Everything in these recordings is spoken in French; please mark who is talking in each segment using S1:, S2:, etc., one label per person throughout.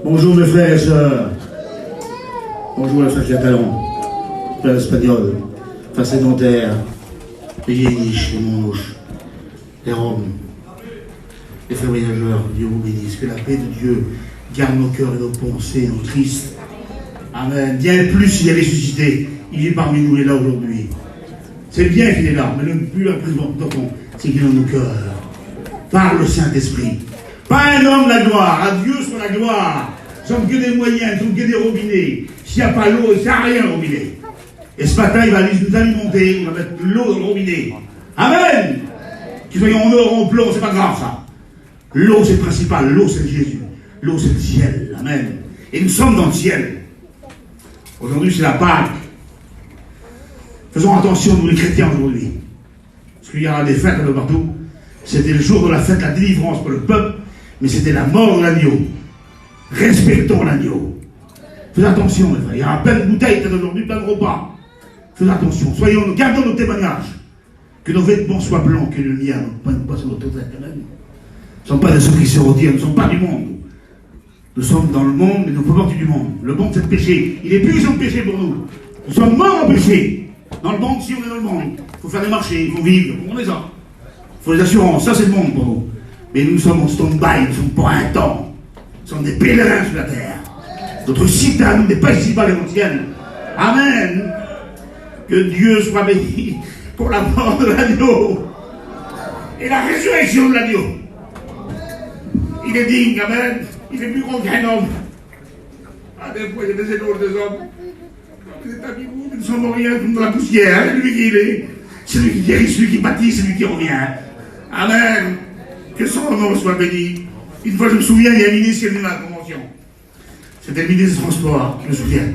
S1: Bonjour mes frères et sœurs. Bonjour les frères catalans, frères espagnols, frères sédentaires, les yéniches, les montouches, les roms, les frères voyageurs. Dieu vous bénisse. Que la paix de Dieu garde nos cœurs et nos pensées, nos tristes. Amen. Bien plus, il est ressuscité. Il est parmi nous, il est là aujourd'hui. C'est bien qu'il est là, mais le plus important, c'est qu'il est dans nos cœurs. Par le Saint-Esprit. Pas un homme de la gloire. À Dieu soit la gloire. Nous sommes que des moyens, nous sommes que des robinets. S'il n'y a pas l'eau, il ne sert à rien le robinet. Et ce matin, il va nous alimenter, il va mettre l'eau dans le robinet. Amen. Qu'ils soyons en or, en plomb, c'est pas grave ça. L'eau c'est le principal, l'eau c'est Jésus. L'eau c'est le ciel. Amen. Et nous sommes dans le ciel. Aujourd'hui c'est la Pâque. Faisons attention, nous les chrétiens aujourd'hui. Parce qu'il y aura des fêtes un peu partout. C'était le jour de la fête, la délivrance pour le peuple, mais c'était la mort de l'agneau. Respectons l'agneau. Faites attention, mes frères. Il y aura plein de bouteilles aujourd'hui, plein de repas. Faites attention. Soyons, gardons nos témoignages. Que nos vêtements soient blancs, que le mien ne pas sur notre tête. Nous ne sommes pas des ceux qui se retirent, nous ne sommes pas du monde. Nous sommes dans le monde, mais nous faisons partie du monde. Le monde, c'est le péché. Il est puissant de péché pour nous. Nous sommes morts en péché. Dans le monde, si on est dans le monde, il faut faire des marchés, il faut vivre. On est ça. Il faut les assurances. Ça, c'est le monde pour nous. Mais nous sommes en stand-by, nous ne sommes pas un temps. Nous sommes des pèlerins sur la terre. Notre site à nous n'est pas ici-bas l'évangile. Amen. Que Dieu soit béni pour la mort de l'agneau et la résurrection de l'agneau. Il est digne, amen. Il est plus grand qu'un homme. Ah, des fois, il y a des éloges des hommes. Vous êtes amis, nous ne sommes rien comme de la poussière. C'est lui qui est. C'est lui qui guérit, celui qui bâtit, c'est lui qui revient. Amen. Que son nom soit béni. Une fois, je me souviens, il y a un ministre qui est venu à la convention. C'était le ministre des Transports, je me souviens.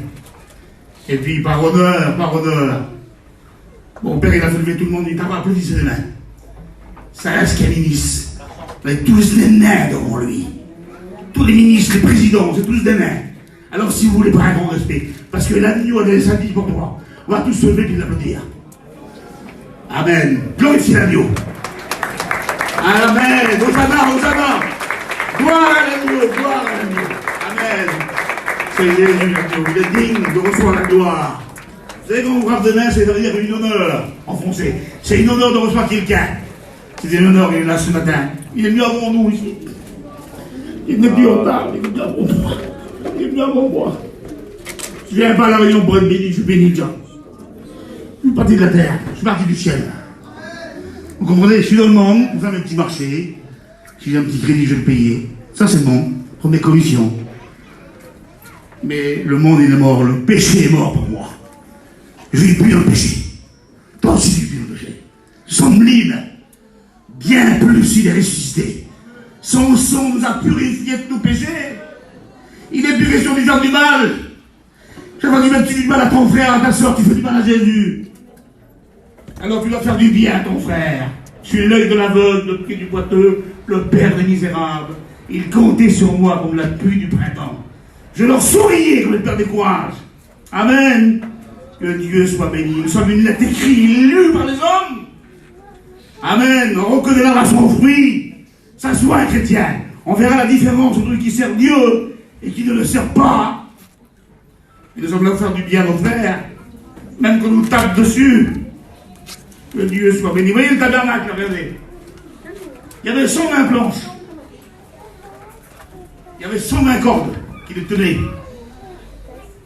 S1: Et puis, par honneur, mon père, il a fait lever tout le monde, il t'a pas applaudi les mains. Ça reste qu'un ministre, avec tous les nains devant lui. Tous les ministres, les présidents, c'est tous des nains. Alors, si vous voulez, pas un grand respect, parce que l'agneau a des samedis pour toi, on va tous se lever et l'applaudir. Amen. Glorifiez l'agneau. Amen. Hosanna, Hosanna. Gloire à l'agneau, gloire à l'agneau. Amen. C'est Jésus l'agneau. Il est digne de recevoir la gloire. Vous savez, quand on frappe de main, c'est dire une honneur en français. C'est une honneur de recevoir quelqu'un. C'est un honneur, il est là ce matin. Il est venu avant nous ici. Il n'est plus en retard, il est venu avant moi. Il est venu avant moi. Je viens pas à la réunion pour être béni, je suis béni déjà. Je suis parti de la terre, je suis parti du ciel. Vous comprenez, je suis dans le monde, on fait un petit marché. Si j'ai un petit crédit, je vais le payer. Ça, c'est bon, pour mes commissions. Mais le monde, il est mort, le péché est mort pour moi. Je ne vis plus dans le péché. Toi aussi, tu vis dans le péché. Nous sommes libres. Bien plus, il est ressuscité. Son sang nous a purifiés de nos péchés. Il est plus question du genre du mal. Chaque fois que tu fais du mal à ton frère, à ta soeur, tu fais du mal à Jésus. Alors tu dois faire du bien à ton frère. Je suis l'œil de l'aveugle, le pied du boiteux, le père des misérables. Ils comptaient sur moi comme la pluie du printemps. Je leur souriais comme le père des courages. Amen. Que Dieu soit béni. Nous sommes une lettre écrite, lue par les hommes. Amen. On reconnaît la son fruit. Ça soit un chrétien. On verra la différence entre celui qui sert Dieu et qui ne le sert pas. Et nous sommes là pour faire du bien à nos frères. Même quand on nous tape dessus. Que Dieu soit béni. Vous voyez le tabernacle, regardez. Il y avait 120 planches. Il y avait 120 cordes qui les tenaient.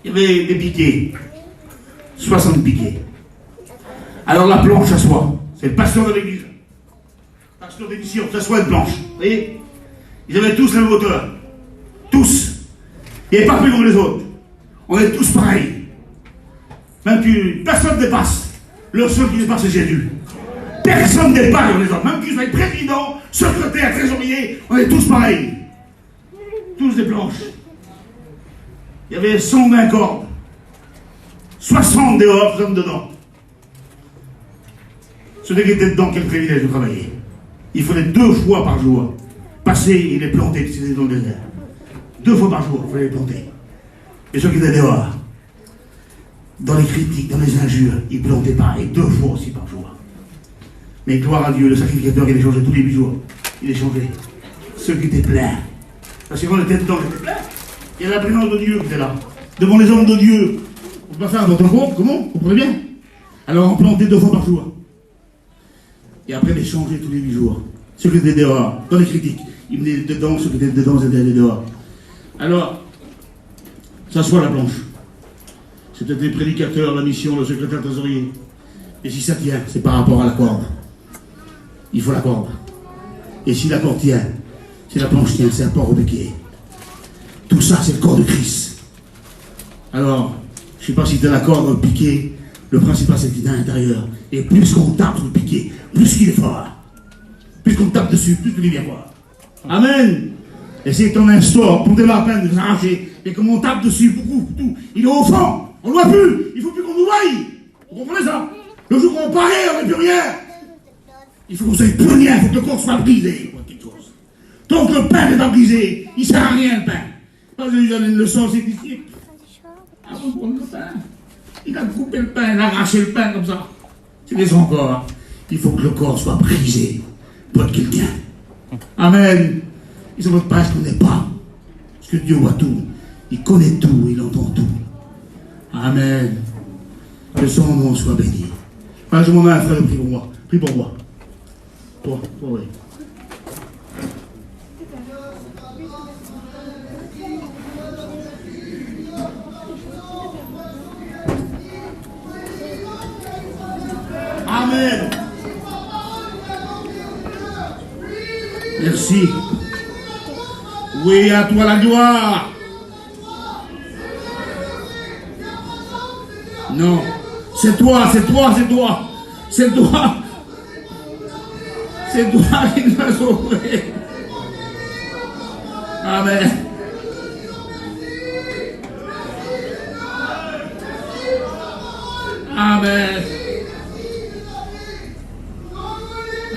S1: Il y avait des piquets. 60 piquets. Alors la planche s'assoit. C'est le pasteur de l'église. Pasteur d'émission, s'assoit une planche. Vous voyez? Ils avaient tous la même hauteur. Tous. Il n'y avait pas plus grand que les autres. On est tous pareils. Même que personne ne dépasse. Le seul qui dépasse, c'est Jésus. Personne ne dépasse les autres. Même qu'ils soient président, secrétaire, trésorier, on est tous pareils. Tous des planches. Il y avait 120 cordes. 60 dehors, 60 dedans. Celui qui était dedans, quel privilège de travailler. Il fallait 2 fois par jour passer et les planter, c'était dans le désert. 2 fois par jour, il fallait les planter. Et ceux qui étaient dehors, dans les critiques, dans les injures, ils plantaient pareil, 2 fois aussi par jour. Mais gloire à Dieu, le sacrificateur, il est changé tous les 8 jours. Il est changé. Ceux qui étaient pleins. Parce que quand on était dedans, on était plein. Il y a la présence de Dieu qui était là. Devant les hommes de Dieu. On peut pas faire votre compte, comment? Vous comprenez bien? Alors on plantait 2 fois par jour. Et après les changer tous les 8 jours. Ceux qui étaient dehors, dans les critiques, ils venaient dedans, ceux qui étaient dedans, ils étaient allés dehors. Alors, s'assoit la planche. C'est peut-être les prédicateurs, la mission, le secrétaire trésorier. Et si ça tient, c'est par rapport à la corde. Il faut la corde. Et si la corde tient, si la planche tient, c'est un port au béquet. Tout ça, c'est le corps de Christ. Alors, je ne sais pas si tu as la corde piquée, le principal c'est qu'il est à l'intérieur. Et plus qu'on tape sur le piquet, plus qu'il est fort. Plus qu'on tape dessus, plus qu'il est bien fort. Amen. Et c'est ton instaure, pour la peine de s'arracher. Et comme on tape dessus, beaucoup, tout, il est au fond. On ne le voit plus. Il ne faut plus qu'on nous voie. Vous comprenez ça? Le jour qu'on paraît, on n'est plus rien. Il faut qu'on soit plus rien. Il faut que le corps soit brisé. Quelque chose. Tant que le pain n'est pas brisé, il ne sert à rien, le pain. Quand je lui donne une leçon, c'est ici. Avant de prendre le pain, il a coupé le pain, il a arraché le pain comme ça. C'est des encore. Il faut que le corps soit brisé pour être quelqu'un. Amen. Et c'est votre page qu'on n'est pas. Parce que Dieu voit tout. Il connaît tout, il entend tout. Amen. Que son nom soit béni. Je m'en ai un frère, prie pour moi. Prie pour moi. Toi, oui. Amen. Merci. Oui, à toi la gloire. Non. C'est toi, c'est toi, c'est toi. C'est toi. C'est toi qui nous as sauvés. Amen. Amen.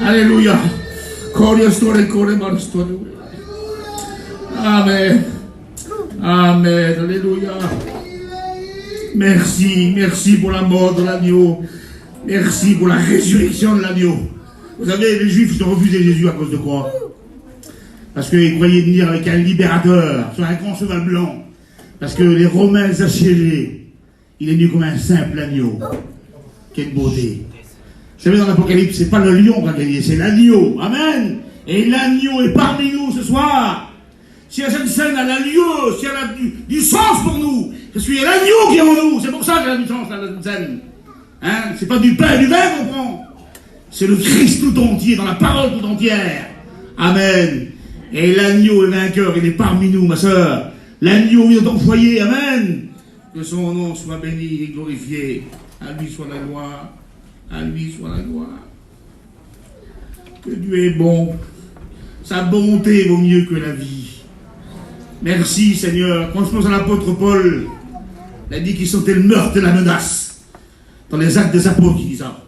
S1: Alléluia. Amen. Amen. Alléluia. Merci, merci pour la mort de l'agneau. Merci pour la résurrection de l'agneau. Vous savez, les Juifs, ils ont refusé Jésus à cause de quoi? Parce qu'ils croyaient venir avec un libérateur sur un grand cheval blanc. Parce que les Romains les assiégeaient. Il est venu comme un simple agneau. Quelle beauté. Vous savez, dans l'Apocalypse, c'est pas le lion qui a gagné, c'est l'agneau. Amen. Et l'agneau est parmi nous ce soir. Si la Sainte Seine a l'agneau, si elle a du sens pour nous, parce qu'il y a l'agneau qui est en nous. C'est pour ça qu'elle a du sens, la Sainte Seine. Hein? C'est pas du pain et du vin qu'on prend. C'est le Christ tout entier, dans la parole tout entière. Amen. Et l'agneau est vainqueur, il est parmi nous, ma soeur. L'agneau vient dans ton foyer, amen. Que son nom soit béni et glorifié. À lui soit la gloire. À lui soit la gloire. Que Dieu est bon. Sa bonté vaut mieux que la vie. Merci Seigneur. Quand je pense à l'apôtre Paul, il a dit qu'il sentait le meurtre et la menace. Dans les actes des apôtres, il dit ça.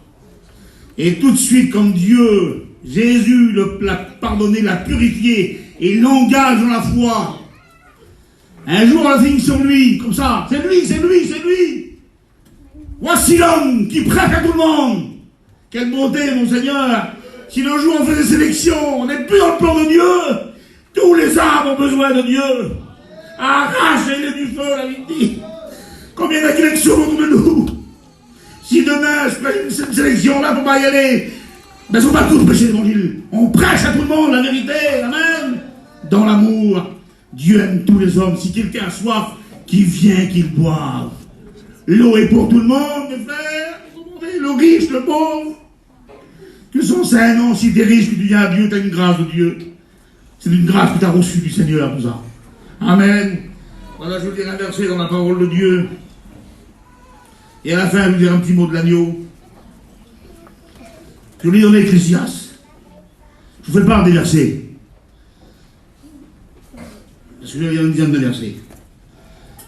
S1: Et tout de suite, comme Dieu, Jésus l'a pardonné, l'a purifié, et l'engage dans la foi. Un jour, on signe sur lui, comme ça. C'est lui, c'est lui, c'est lui. Voici l'homme qui prêche à tout le monde. Quelle beauté, mon Seigneur. Si le jour on fait des sélections, on n'est plus dans le plan de Dieu. Tous les âmes ont besoin de Dieu. Arrachez-les du feu, la Bible dit. Combien il y a d'élections autour de nous? Si demain, je fais une sélection là pour pas y aller, ben, ils ne sont pas tous prêcher l'évangile. On prêche à tout le monde la vérité, amen. Dans l'amour, Dieu aime tous les hommes. Si quelqu'un a soif, qu'il vienne, qu'il boive. L'eau est pour tout le monde, mes frères. Le riche, le pauvre. Que son saint nom, si tu es riche, que tu viens à Dieu, tu as une grâce de Dieu. C'est une grâce que tu as reçue du Seigneur, tout ça. Amen. Voilà, je veux dire un verset dans la parole de Dieu. Et à la fin, je vais vous dire un petit mot de l'agneau. Je lis dans l'Ecclésiaste. Je vous fais part des versets. Parce que je vais dire une dizaine de versets.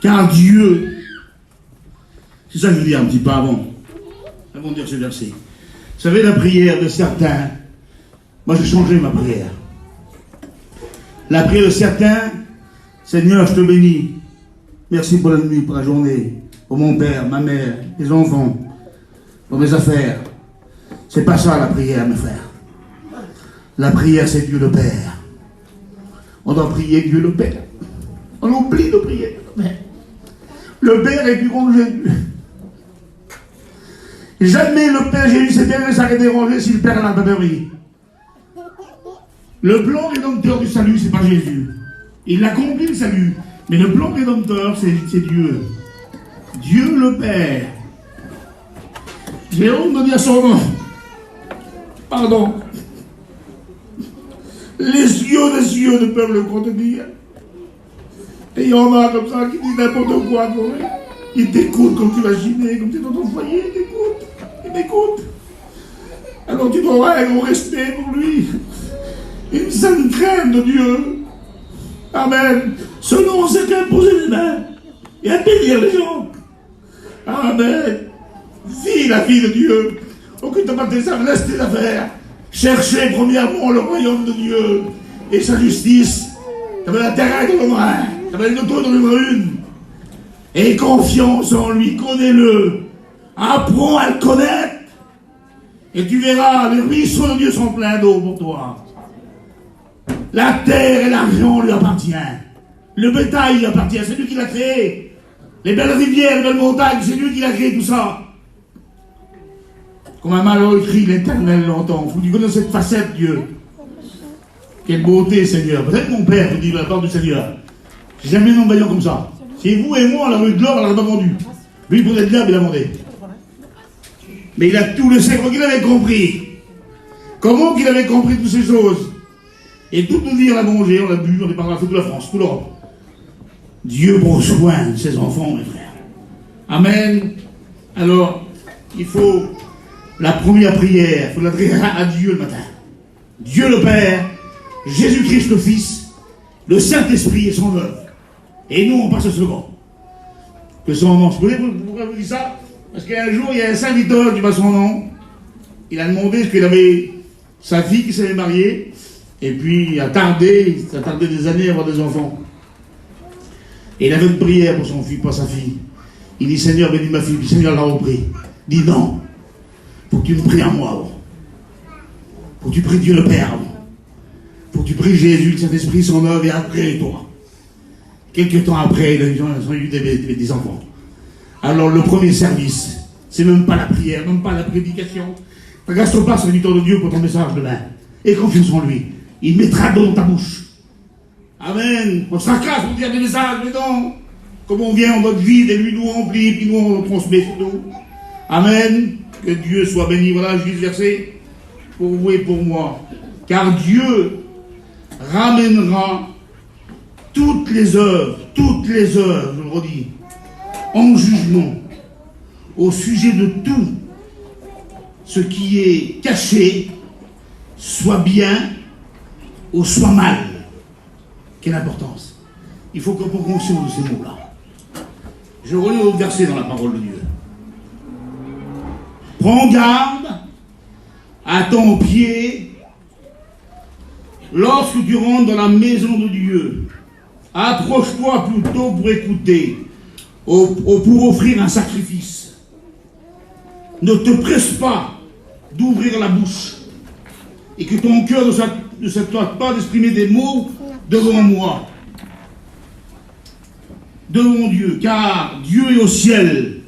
S1: Car Dieu, c'est ça que je veux dire un petit peu avant de dire ces versets. Vous savez, la prière de certains, moi j'ai changé ma prière. La prière de certains, Seigneur, je te bénis. Merci pour la nuit, pour la journée, pour mon père, ma mère, les enfants, pour mes affaires. C'est pas ça la prière, mes frères. La prière, c'est Dieu le Père. On doit prier Dieu le Père. On rempli de prières. Mais le Père est plus grand que Jésus. Jamais le Père Jésus s'est bien s'arrêter ranger si le Père n'a pas permis. Le plan rédempteur du salut, c'est pas Jésus. Il accomplit le salut. Mais le plan rédempteur, c'est Dieu. Dieu le Père. J'ai honte de dire son nom. Pardon. Les cieux des cieux ne peuvent le contenir. Et il y en a comme ça qui disent n'importe quoi. Ils t'écoutent comme tu l'imagines, comme tu es dans ton foyer, ils t'écoutent. Alors tu dois avoir un gros respect pour lui. Une sainte crainte de Dieu. Amen. Ce nom, c'est qu'imposer les mains et à bénir les gens. Amen. Vis la vie de Dieu. Occupe pas de tes affaires, laisse tes affaires. Cherchez premièrement le royaume de Dieu et sa justice. Tu avais la terre dans le main. Tu avais une auto dans le une. Et confiance en lui, connais-le. Apprends à le connaître. Et tu verras, les ruisseaux de Dieu sont pleins d'eau pour toi. La terre et l'argent lui appartiennent. Le bétail lui appartient, c'est lui qui l'a créé. Les belles rivières, les belles montagnes, c'est lui qui l'a créé tout ça. Comme un malheureux crie l'Éternel l'entend. Vous connaissez cette facette, Dieu. Quelle beauté, Seigneur. Peut-être mon père vous dit de la part du Seigneur. J'ai jamais un homme vaillant comme ça. C'est vous et moi, la rue de l'or, elle n'aurait pas vendu. Lui, pour être là, il a vendu. Mais il a tout le sait, qu'il avait compris. Comment qu'il avait compris toutes ces choses. Et toute notre vie, on a mangé, on a bu, on est parti dans toute la France, toute l'Europe. Dieu prend soin de ses enfants, mes frères. Amen. Alors, il faut la première prière, il faut l'adresser à Dieu le matin. Dieu le Père, Jésus-Christ le Fils, le Saint-Esprit et son œuvre. Et nous, on passe au second. Que son nom. Vous voulez, pourquoi je vous dis ça? Parce qu'un jour, il y a un serviteur qui passe son nom. Il a demandé parce qu'il avait sa fille qui s'était mariée. Et puis, ça a tardé des années à avoir des enfants. Et il avait une prière pour son fils, pour sa fille. Il dit, Seigneur, bénis ma fille. Puis Seigneur l'a repris. Il dit, non. Faut que tu me pries à moi avant. Faut que tu pries Dieu le Père avant. Faut que tu pries Jésus, le Saint-Esprit, son œuvre, et après toi. Quelques temps après, ils ont eu des enfants. Alors le premier service, c'est même pas la prière, même pas la prédication. Regarde pas sur l'éditeur de Dieu pour ton message demain. Et confiance en lui. Il mettra dans ta bouche. Amen. On se racasse pour dire des messages, mais non. Comme on vient en mode vide et lui nous remplit, puis nous on transmet sur nous. Amen. Que Dieu soit béni. Voilà, juste verset pour vous et pour moi. Car Dieu ramènera toutes les œuvres, je le redis, en jugement, au sujet de tout ce qui est caché, soit bien ou soit mal. Quelle importance. Il faut qu'on prenne conscience de ces mots-là. Je relis au verset dans la parole de Dieu. Prends garde à ton pied lorsque tu rentres dans la maison de Dieu. Approche-toi plutôt pour écouter, pour offrir un sacrifice. Ne te presse pas d'ouvrir la bouche et que ton cœur ne s'attarde pas d'exprimer des mots devant moi, devant Dieu, car Dieu est au ciel,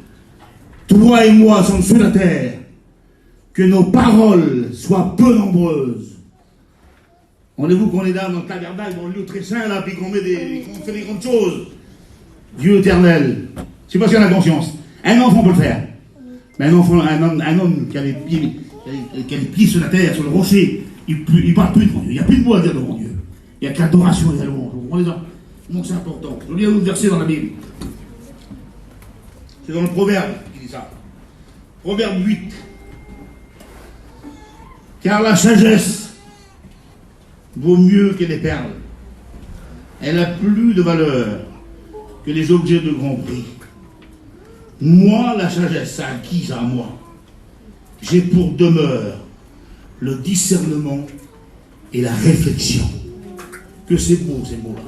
S1: toi et moi sommes sur la terre, que nos paroles soient peu nombreuses. Rendez-vous qu'on est là dans le tabernacle, dans le lieu très saint, là, puis qu'on fait des grandes choses. Dieu éternel, c'est parce qu'il y a la conscience. Un enfant peut le faire. Mais un homme qui a les pieds sur la terre, sur le rocher, il ne parle plus devant Dieu. Il n'y a plus de mots à dire devant Dieu. Il n'y a que l'adoration et la louange. Vous comprenez ça? Donc c'est important. Je lis un autre verset dans la Bible. C'est dans le Proverbe qui dit ça. Proverbe 8. Car la sagesse vaut mieux que les perles. Elle a plus de valeur que les objets de grand prix. Moi, la sagesse, ça acquise à moi. J'ai pour demeure le discernement et la réflexion. Que c'est beau, ces mots-là.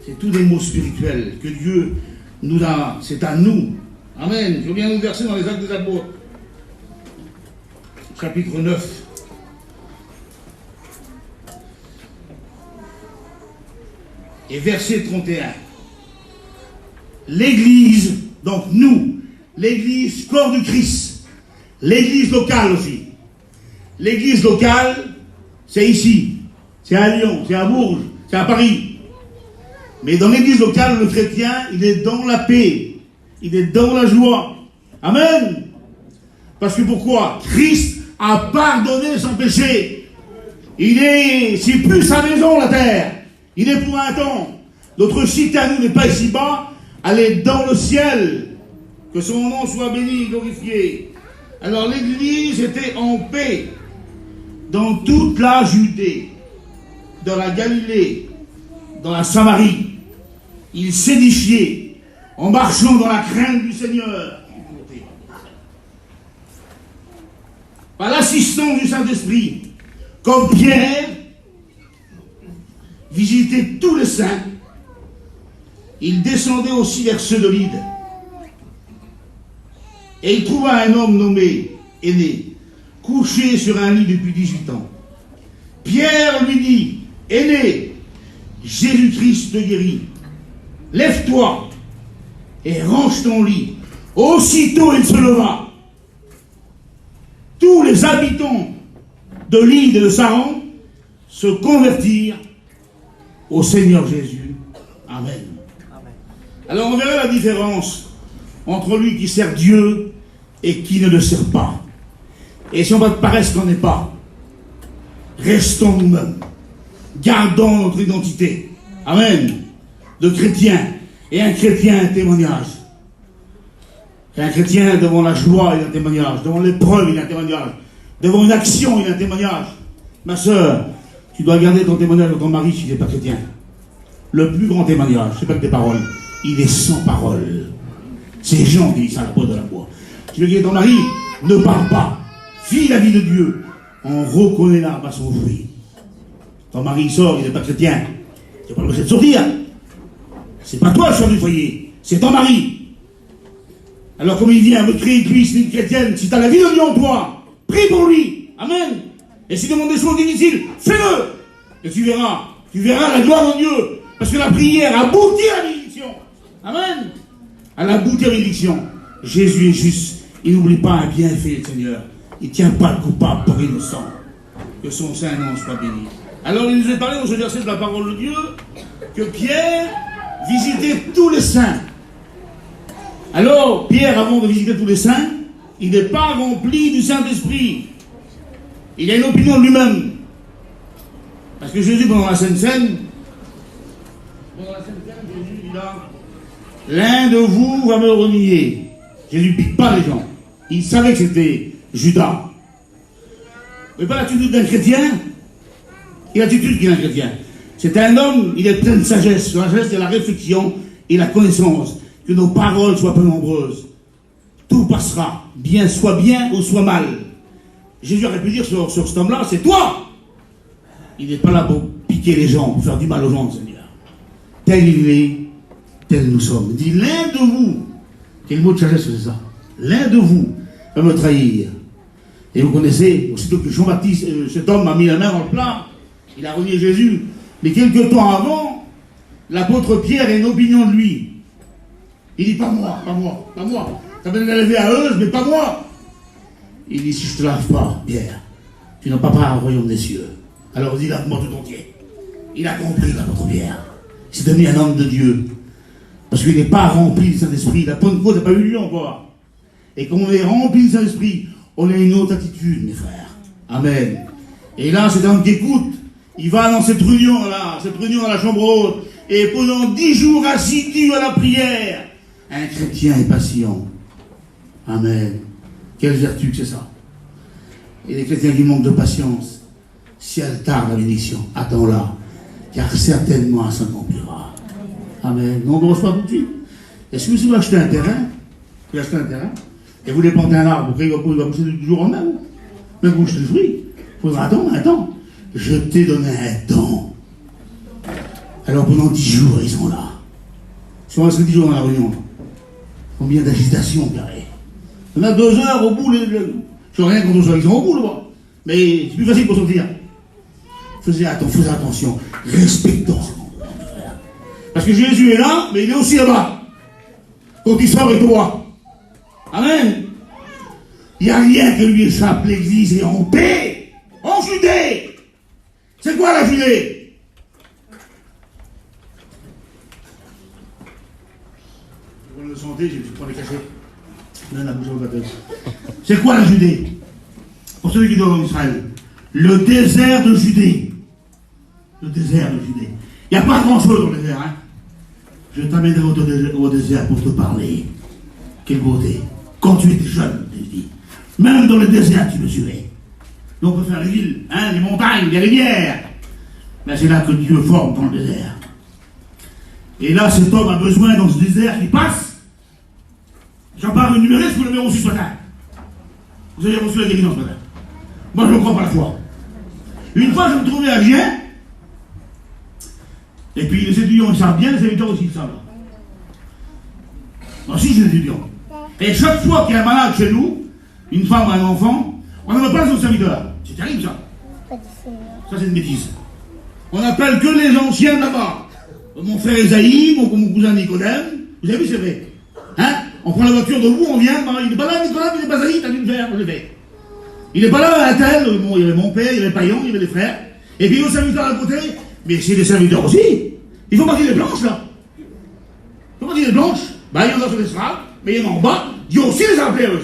S1: C'est tous des mots spirituels que Dieu nous a. C'est à nous. Amen. Je viens nous verser dans les Actes des Apôtres. Chapitre 9. Et verset 31. L'église, donc nous, l'église corps du Christ, l'église locale aussi. L'église locale, c'est ici, c'est à Lyon, c'est à Bourges, c'est à Paris. Mais dans l'église locale, le chrétien, il est dans la paix, il est dans la joie. Amen. Parce que pourquoi? Christ a pardonné son péché. C'est plus sa maison, la terre. Il est pour un temps. Notre cité à nous n'est pas ici-bas, elle est dans le ciel. Que son nom soit béni, glorifié. Alors l'église était en paix dans toute la Judée, dans la Galilée, dans la Samarie. Il s'édifiait en marchant dans la crainte du Seigneur. Par l'assistance du Saint-Esprit, comme Pierre visitait tous les saints, il descendait aussi vers ceux de Lyde. Et il trouva un homme nommé Aîné, couché sur un lit depuis 18 ans. Pierre lui dit, Aîné, Jésus-Christ te guérit. Lève-toi et range ton lit. Aussitôt il se leva. Tous les habitants de Lyde et de Saron se convertirent au Seigneur Jésus. Amen. Alors on verra la différence entre lui qui sert Dieu et qui ne le sert pas. Et si on va paraître ce qu'on n'est pas, restons nous-mêmes. Gardons notre identité. Amen. De chrétien. Et un chrétien, un témoignage. Et un chrétien, devant la joie, il a un témoignage. Devant l'épreuve, il a un témoignage. Devant une action, il a un témoignage. Ma soeur, tu dois garder ton témoignage de ton mari s'il n'est pas chrétien. Le plus grand témoignage, c'est pas que des paroles. Il est sans parole. C'est Jean qui dit ça à la porte de la bois. Tu veux dire ton mari, ne parle pas. Vis la vie de Dieu. On reconnaît l'arbre à son fruit. Ton mari sort, il n'est pas chrétien. Tu n'as pas le droit de sortir. C'est pas toi le chef du foyer, c'est ton mari. Alors comme il vient me créer une cuisse, une chrétienne, si tu as la vie de Dieu en toi, prie pour lui. Amen. Et s'il demande des choses difficiles, fais-le. Et tu verras la gloire de Dieu. Parce que la prière aboutit à la bénédiction. Amen. Elle aboutit à la bénédiction. Jésus est juste. Il n'oublie pas un bienfait, Seigneur. Il ne tient pas le coupable pour innocent. Que son saint nom soit béni. Alors il nous a parlé dans ce verset de la parole de Dieu que Pierre visitait tous les saints. Alors Pierre, avant de visiter tous les saints, il n'est pas rempli du Saint-Esprit. Il a une opinion de lui-même. Parce que Jésus, pendant la Sainte Seine, Jésus dit là, l'un de vous va me renier. Jésus ne pique pas les gens. Il savait que c'était Judas. Mais pas l'attitude d'un chrétien, et l'attitude qu'il a un chrétien. C'est un homme, il est plein de sagesse. La sagesse, c'est la réflexion et la connaissance. Que nos paroles soient peu nombreuses. Tout passera. Bien, soit bien ou soit mal. Jésus aurait pu dire sur cet homme-là, c'est toi. Il n'est pas là pour piquer les gens, pour faire du mal aux gens, Seigneur. Tel il est, tel nous sommes. Il dit, l'un de vous, quel mot de sagesse c'est ça? L'un de vous va me trahir. Et vous connaissez, aussitôt que Jean-Baptiste, cet homme a mis la main dans le plat, il a renié Jésus. Mais quelques temps avant, l'apôtre Pierre a une opinion de lui. Il dit, pas moi. Ça va l'élever à eux, mais pas moi. Il dit, si je ne te lave pas, Pierre, tu n'as pas part au royaume des cieux. Alors il dit, lave-moi tout entier. Il a compris, l'apôtre Pierre. Il s'est devenu un homme de Dieu. Parce qu'il n'est pas rempli du Saint-Esprit. La Pentecôte n'a pas eu lieu encore. Et quand on est rempli du Saint-Esprit, on a une autre attitude, mes frères. Amen. Et là, c'est un homme qui écoute. Il va dans cette réunion-là, à la chambre haute, et pendant 10 jours assidu à la prière, un chrétien est patient. Amen. Quelle vertu que c'est ça. Et les chrétiens qui manquent de patience, si elle tarde la bénédiction, attends-la, car certainement elle s'accomplira. Amen. Non, on ne reçoit pas tout de suite. Est-ce que si vous achetez un terrain, et vous voulez planter un arbre, il va pousser du jour au lendemain, même vous achetez le fruit, il faudra attendre un temps. Je t'ai donné un temps. Alors pendant 10 jours, ils sont là. Ils sont restés 10 jours dans la réunion. Combien d'agitation, carré. On a 2 heures au bout. Je ne sais rien contre eux, ils sont au bout, là-bas. Mais c'est plus facile pour sortir. Faisez attention. Respectons ce moment, frère. Parce que Jésus est là, mais il est aussi là-bas. Quand il sort et toi. Amen. Il n'y a rien qui lui échappe. L'église est en paix. En Judée. C'est quoi la Judée? Vous le sentez, je prends les cachets. Là, la bouche au bateau. C'est quoi la Judée? Pour celui qui doit en Israël. Le désert de Judée. Le désert de Judée. Il n'y a pas grand-chose dans le désert. Hein? Je t'amènerai au désert pour te parler. Quelle beauté. Quand tu étais jeune, je dis. Même dans le désert, tu me suivais. Nous, on peut faire les villes, hein, les montagnes, les rivières. Mais c'est là que Dieu forme dans le désert. Et là, cet homme a besoin, dans ce désert, qui passe. J'en parle numérique, vous l'avez reçu ce matin. Vous avez reçu la guérison ce matin. Moi, je ne crois pas la foi. Une fois, je me trouvais à Gien. Et puis, les étudiants, ils savent bien, les étudiants aussi, ils savent. Moi aussi, je suis étudiant. Et chaque fois qu'il y a un malade chez nous, une femme ou un enfant, on n'en appelle pas son serviteur. C'est terrible, ça. Ça, c'est une bêtise. On n'appelle que les anciens là-bas. Mon frère Esaïe, mon cousin Nicodème. Vous avez vu, c'est vrai. Hein? On prend la voiture de vous, on vient. Il n'est pas là, Nicodème, il n'est pas Esaïe, t'as dû le faire, je l'ai fait. Il n'est pas là, un tel. Il y avait mon père, il y avait Paillon, il y avait les frères. Et puis, nos serviteurs à côté. Mais c'est des serviteurs aussi. Ils font partie des blanches, là. Ils font partie des blanches. Ben, il y en a sur l'estrade, mais il y en a en bas. Dieu aussi les a appelés, eux.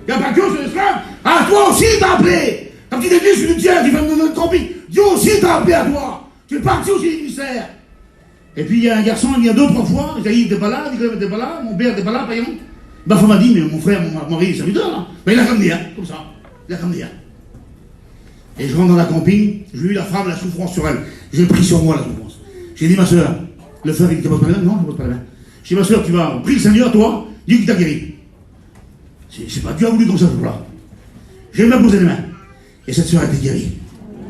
S1: Il n'y a pas que sur l'estrade. Ah, toi aussi, il t'a appelé. Ta petite église, tu nous tiens, tu fais de camping. Dieu aussi t'a appelé à toi. Tu es parti aussi du ministère. Et puis, il y a un garçon, il y a 2-3 fois. Isaïe n'était pas là, Nicolas n'était pas là, mon père n'était pas là, Paillon. Ma femme m'a dit, mais mon frère, mon mari, est serviteur, là. Ben, il a ramené, hein, comme ça. Il a ramené, hein. Et je rentre dans la camping, j'ai eu la femme, la souffrance sur elle. J'ai pris sur moi la souffrance. J'ai dit, ma soeur, le frère, il ne te pose pas la main? Non, je ne pose pas la main. J'ai dit, ma soeur, tu vas prier le Seigneur, toi, Dieu qui t'a guéri. C'est pas Dieu a voulu comme ça, ce jour-là. J'ai même posé les mains. Et cette soeur a été guérie.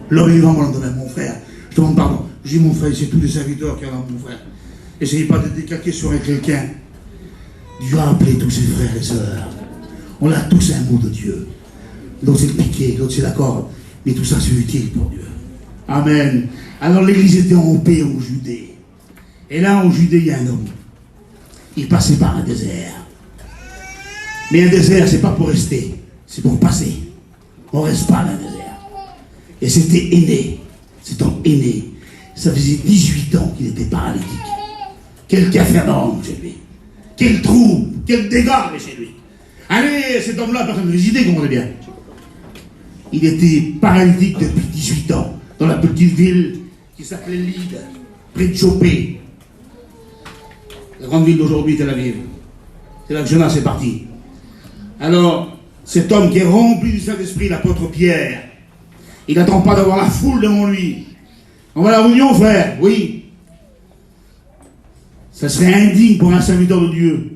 S1: L'homme est vivant, mon lendemain, mon frère. Je te demande pardon. Je dis, mon frère, c'est tous les serviteurs qui en ont, mon frère. Essayez pas de décalquer sur quelqu'un. Dieu a appelé tous ses frères et sœurs. On a tous un mot de Dieu. L'autre c'est le piquet, l'autre c'est la corde. Mais tout ça c'est utile pour Dieu. Amen. Alors l'église était en paix en Judée. Et là en Judée il y a un homme. Il passait par un désert. Mais un désert c'est pas pour rester. C'est pour passer. On reste pas dans un désert. Et c'était aîné. Cet homme aîné. Ça faisait 18 ans qu'il était paralytique. Quel caférum chez lui. Quel trouble. Quel dégât chez lui. Allez, cet homme-là, personne ne visitait, comment on est bien. Il était paralytique depuis 18 ans, dans la petite ville qui s'appelait Lyd, près de Chopé. La grande ville d'aujourd'hui, Tel Aviv. C'est là que Jonas est parti. Alors, cet homme qui est rempli du Saint-Esprit, l'apôtre Pierre, il n'attend pas d'avoir la foule devant lui. On va à la réunion, frère, oui. Ça serait indigne pour un serviteur de Dieu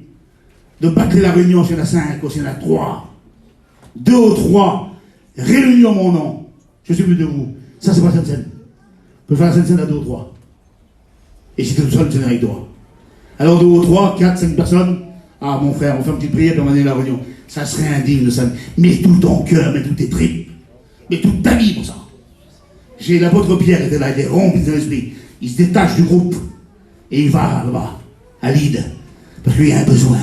S1: de bâcler la réunion s'il y en a 5 ou s'il y en a 3. 2 ou 3. Réunion mon nom. Je suis plus de vous. Ça, c'est pas la Sainte-Seine. On peut faire la Sainte-Seine à 2 ou 3. Et si tu es tout seul, c'est avec toi. Alors 2 ou 3, 4, 5 personnes. Ah, mon frère, on fait une petite prière et on va aller à la réunion. Ça serait indigne de ça. Mets tout ton cœur, mets toutes tes tripes. Mets toute ta vie pour ça. J'ai l'apôtre Pierre qui était là, il est rempli de l'esprit. Il se détache du groupe. Et il va là-bas, à Lyd. Parce qu'il y a un besoin.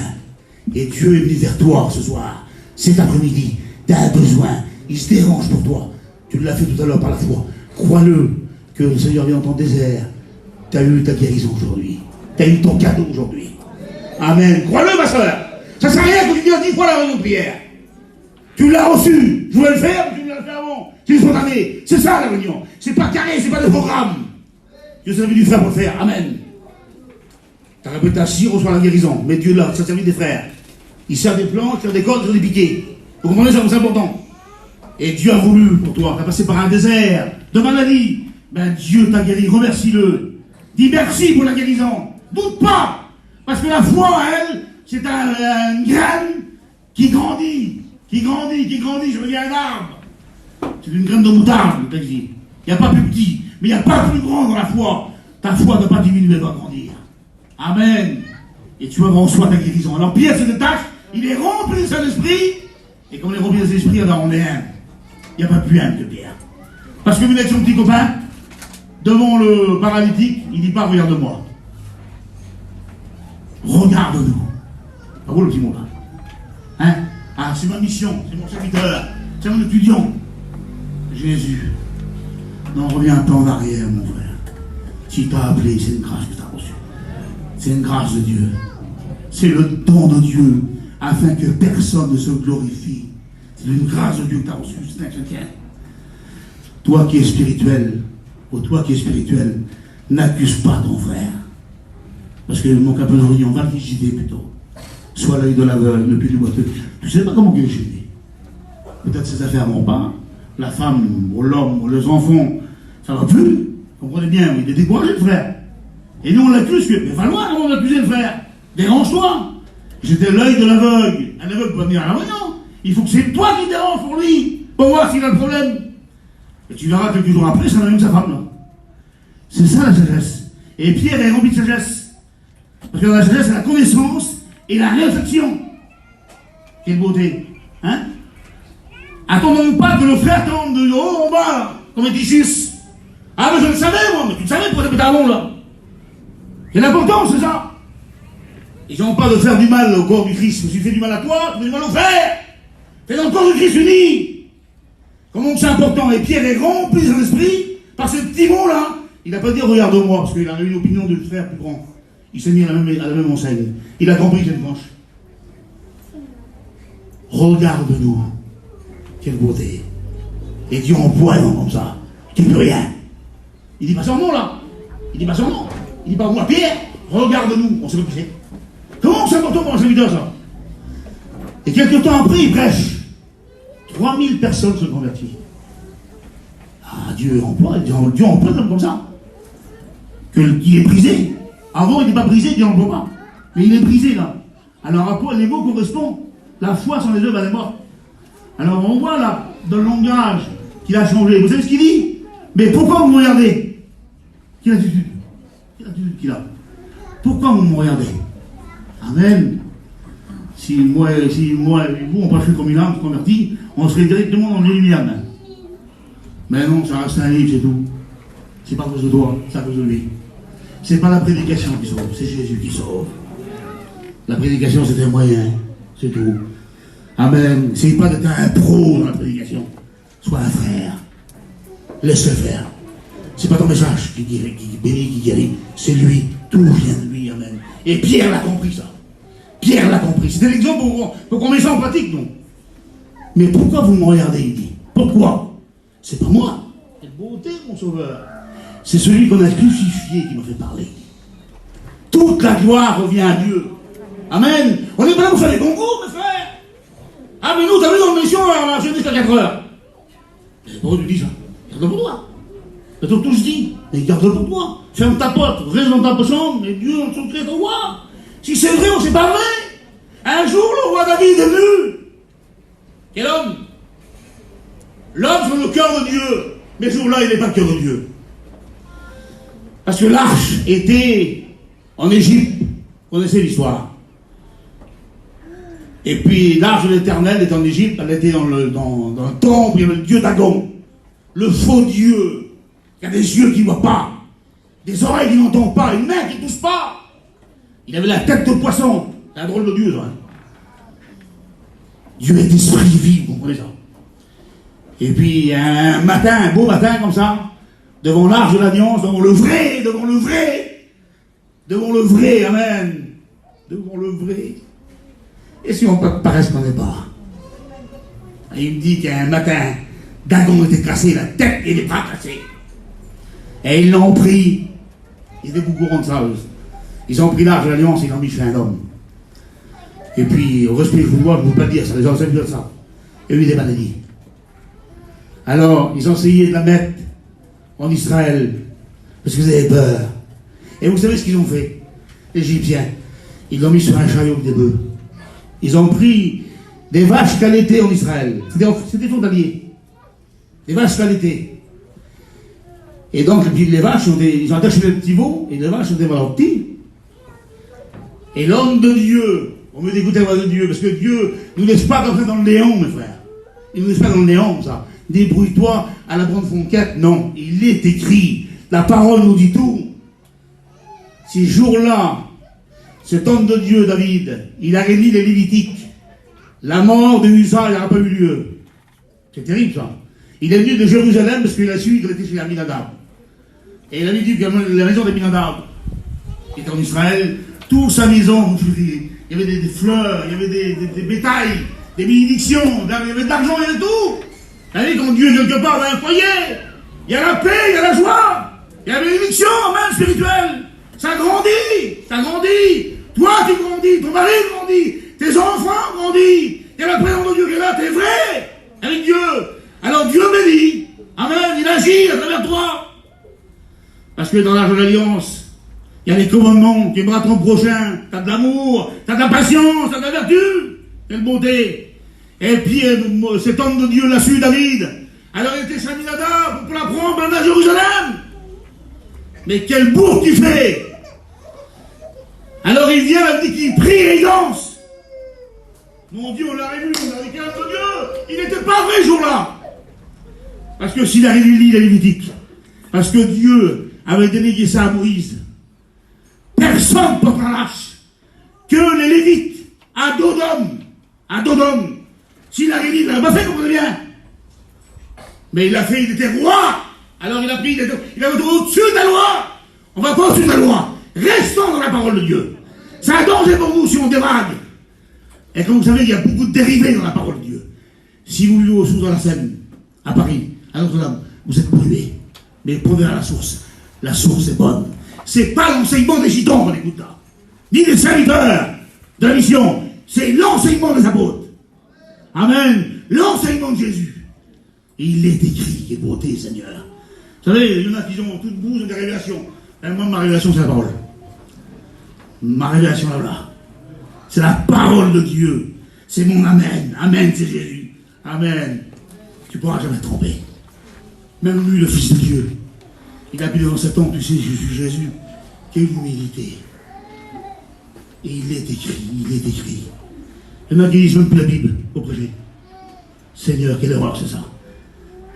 S1: Et Dieu est venu vers toi ce soir, cet après-midi. Tu as un besoin. Il se dérange pour toi. Tu l'as fait tout à l'heure par la foi. Crois-le que le Seigneur vient dans ton désert. Tu as eu ta guérison aujourd'hui. Tu as eu ton cadeau aujourd'hui. Amen. Crois-le, ma soeur. Ça ne sert à rien que tu dises 10 fois la réunion de prière. Tu l'as reçu. Je voulais le faire, mais tu l'as fait avant. C'est spontané. C'est ça la réunion. C'est pas carré, c'est pas de programme. Dieu s'est venu faire pour le faire. Amen. Tu as répété assis, reçois la guérison. Mais Dieu là, ça servi des frères. Il sert des planches, il sert des cordes, il sert des piquets. Vous comprenez ça, c'est important. Et Dieu a voulu pour toi. Tu as passé par un désert de maladie. Ben Dieu t'a guéri, remercie-le. Dis merci pour la guérison. Doute pas. Parce que la foi, elle, c'est une graine qui grandit. Qui grandit, qui grandit. Je veux dire un arbre. C'est une graine de moutarde, le texte dit. Il n'y a pas plus petit. Mais il n'y a pas plus grand dans la foi. Ta foi ne va pas diminuer, elle va grandir. Amen. Et tu vas recevoir ta guérison. Alors Pierre se détache, il est rempli de Saint-Esprit. Et comme il est rempli de Saint-Esprit, alors on est un. Il n'y a pas plus un que Pierre. Parce que vous êtes son petit copain, devant le paralytique, il dit pas regarde-moi. Regarde-nous. Pas vous le petit mot là. Hein? Ah, c'est ma mission, c'est mon serviteur, c'est mon étudiant. Jésus, non, reviens un peu en arrière, mon frère. S'il t'a appelé, c'est une grâce que tu as reçue. C'est une grâce de Dieu. C'est le don de Dieu, afin que personne ne se glorifie. C'est une grâce de Dieu que tu as reçue, c'est un chrétien. Toi qui es spirituel, ou toi qui es spirituel, n'accuse pas ton frère. Parce que mon capoerie, on va le visiter plutôt. Soit l'œil de l'aveugle, le pied du boiteux. Tu ne sais pas comment il est gêné. Peut-être ses affaires vont pas. La femme, ou l'homme, ou les enfants, ça va plus. Comprenez bien, il est découragé le frère. Et nous on l'accuse, mais va loin comment on accuse le frère. Dérange-toi. J'étais l'œil de l'aveugle. Un aveugle peut pas venir à la réunion. Il faut que c'est toi qui dérange pour lui, pour voir s'il a le problème. Et tu verras quelques jours après, ça n'a même sa femme là. C'est ça la sagesse. Et Pierre est rempli de sagesse. Parce que dans la sagesse, c'est la connaissance et la réflexion. Quelle beauté. Hein? Attendons pas que le frère tombe de haut en bas, comme un Tichus. Ah, mais je le savais, moi, mais tu le savais pour les pétarons, là. C'est l'important, c'est ça. Ils n'ont pas de faire du mal au corps du Christ. Si tu fais du mal à toi, tu fais du mal au frère. Fais dans le corps du Christ uni. Comment c'est important. Et Pierre est rempli de son esprit par ce petit mot-là. Il n'a pas dit regarde-moi, parce qu'il a eu une opinion de frère plus grand. Il s'est mis à la même enseigne. Il a compris cette manche. Regarde-nous. Quelle beauté. Et Dieu emploie un homme comme ça, qui ne peut rien. Il dit pas son nom là. Il dit pas son nom. Il dit pas moi, Pierre, regarde-nous. On sait pas qui c'est. Comment c'est important pour un serviteur ça? Et quelques temps après, il prêche. 3000 personnes se convertissent. Ah, Dieu emploie un homme comme ça. Qui est brisé. Avant, il n'est pas brisé, Dieu n'emploie pas. Mais il est brisé là. Alors à quoi les mots correspondent? La foi sans les œuvres, elle est morte. Alors on voit là, dans le langage, qu'il a changé. Vous savez ce qu'il dit? Mais pourquoi vous me regardez? Quelle attitude? Quelle attitude qu'il a? Pourquoi vous me regardez? Amen. Si moi et vous, on passe comme une âme convertie, on serait directement dans les lumières même. Mais non, ça reste un livre, c'est tout. C'est pas à cause de toi, c'est à cause de lui. C'est pas la prédication qui sauve, c'est Jésus qui sauve. La prédication, c'est un moyen, c'est tout. Amen. C'est pas d'être un pro dans la prédication. Sois un frère. Laisse-le faire. C'est pas ton message qui bénit, qui guérit. C'est lui. Tout vient de lui. Amen. Et Pierre l'a compris, ça. Pierre l'a compris. C'était l'exemple pour qu'on mette ça en pratique, non? Mais pourquoi vous me regardez, il dit? Pourquoi? C'est pas moi. Quelle beauté, mon sauveur. C'est celui qu'on a crucifié qui m'a fait parler. Toute la gloire revient à Dieu. Amen. On n'est pas là pour faire des concours, mes frères. Ah, mais nous, t'as vu dans le mission, on a jeûné jusqu'à 4 heures. Mais pourquoi tu dis ça? Garde-le pour toi. C'est tout je dis. Mais garde-le pour toi. Ferme ta porte, reste dans ta chambre, mais Dieu, on te crée ton roi. Si c'est vrai ou c'est pas vrai. Un jour, le roi David est venu. Quel homme? L'homme sur le cœur de Dieu. Mais ce jour-là, il n'est pas le cœur de Dieu. Parce que l'arche était en Égypte. Vous connaissez l'histoire. Et puis l'arche de l'Éternel est en Égypte, elle était dans le temple, il y avait le dieu Dagon, le faux dieu, qui a des yeux qui ne voient pas, des oreilles qui n'entendent pas, une main qui ne touche pas. Il avait la tête de poisson. C'est un drôle de dieu, ça. Hein. Dieu est esprit vivant, vous comprenez ça. Et puis un matin, un beau matin comme ça, devant l'arche de l'alliance, devant le vrai, amen, devant le vrai. Et si on paraît ce qu'on n'est pas? Et il me dit qu'un matin, Dagon était cassé, la tête et les bras cassés. Et ils l'ont pris. Ils étaient beaucoup courant de ça. Ils ont pris l'arche de l'alliance et ils l'ont mis chez un homme. Et puis, au respect, je ne peux pas dire ça, les anciens disent ça. Et lui, il n'est pas dit. Alors, ils ont essayé de la mettre en Israël, parce qu'ils avaient peur. Et vous savez ce qu'ils ont fait? Les Égyptiens, ils l'ont mis sur un chariot des bœufs. Ils ont pris des vaches qualité en Israël. C'était frontalier. Des vaches qualité. Et donc, les vaches, ils ont attaché les petits veaux, et les vaches ont des valeurs petits. Et l'homme de Dieu, on veut écouter la voix de Dieu, parce que Dieu ne nous laisse pas rentrer dans le néant, mes frères. Il ne nous laisse pas dans le néant, ça. Débrouille-toi à la grande fonquette. Non, il est écrit. La parole nous dit tout. Ces jours-là, cet homme de Dieu, David, il a réuni les Lévitiques. La mort de Usa, il n'aura pas eu lieu. C'est terrible, ça. Il est venu de Jérusalem parce qu'il a su qu'il était chez Aminadab. Et il avait dit que la maison d'Aminadab était en Israël. Toute sa maison, il y avait des fleurs, il y avait des bétails, des bénédictions, il y avait de l'argent, il y avait tout. Vous savez, quand Dieu, quelque part, dans un foyer, il y a la paix, il y a la joie, il y a la bénédiction, même spirituelle. Ça grandit, ça grandit. Toi, tu grandis, ton mari grandit, tes enfants grandissent. Il y a la présence de Dieu qui est là, t'es vrai avec Dieu. Alors Dieu bénit. Amen, il agit à travers toi. Parce que dans l'Arche de l'Alliance, il y a les commandements, tu aimeras ton prochain, tu as de l'amour, tu as de la patience, tu as de la vertu, quelle beauté. Et puis cet homme de Dieu l'a su, David. Alors il était chez Aminadab pour la prendre à Jérusalem. Mais quel bourg tu fais. Alors il vient, il dit qu'il prie et il danse. Mon Dieu, on l'a réuni, on a les cœurs de Dieu. Il n'était pas vrai ce jour-là. Parce que s'il a réuni les Lévitiques, parce que Dieu avait délégué ça à Moïse, personne ne portera l'arche que les Lévites, à dos d'homme. S'il a réuni, il n'a pas fait, comprenez bien. Mais il l'a fait, il était roi. Alors il a pris, il avait au-dessus de la loi. On ne va pas au-dessus de la loi. Restons dans la parole de Dieu. C'est un danger pour vous si on dérague. Et comme vous savez, il y a beaucoup de dérivés dans la parole de Dieu. Si vous vivez au sous dans la Seine, à Paris, à Notre-Dame, vous êtes pollués. Mais prenez à la source. La source est bonne. C'est pas l'enseignement des gitans qu'on écoute là, ni des serviteurs de la mission. C'est l'enseignement des apôtres. Amen. L'enseignement de Jésus. Il est écrit, quelle beauté, Seigneur. Vous savez, il y en a qui ont toute bouse des révélations. Et moi, ma révélation, c'est la parole. Ma révélation, là. C'est la parole de Dieu. C'est mon Amen. Amen, c'est Jésus. Amen. Tu ne pourras jamais te tromper. Même lui, le Fils de Dieu, il a pu devant cet homme, tu sais, je suis Jésus. Quelle humilité. Et il est écrit, il est écrit. Il y en a qui lisent même plus la Bible au prêcher. Seigneur, quelle erreur c'est ça.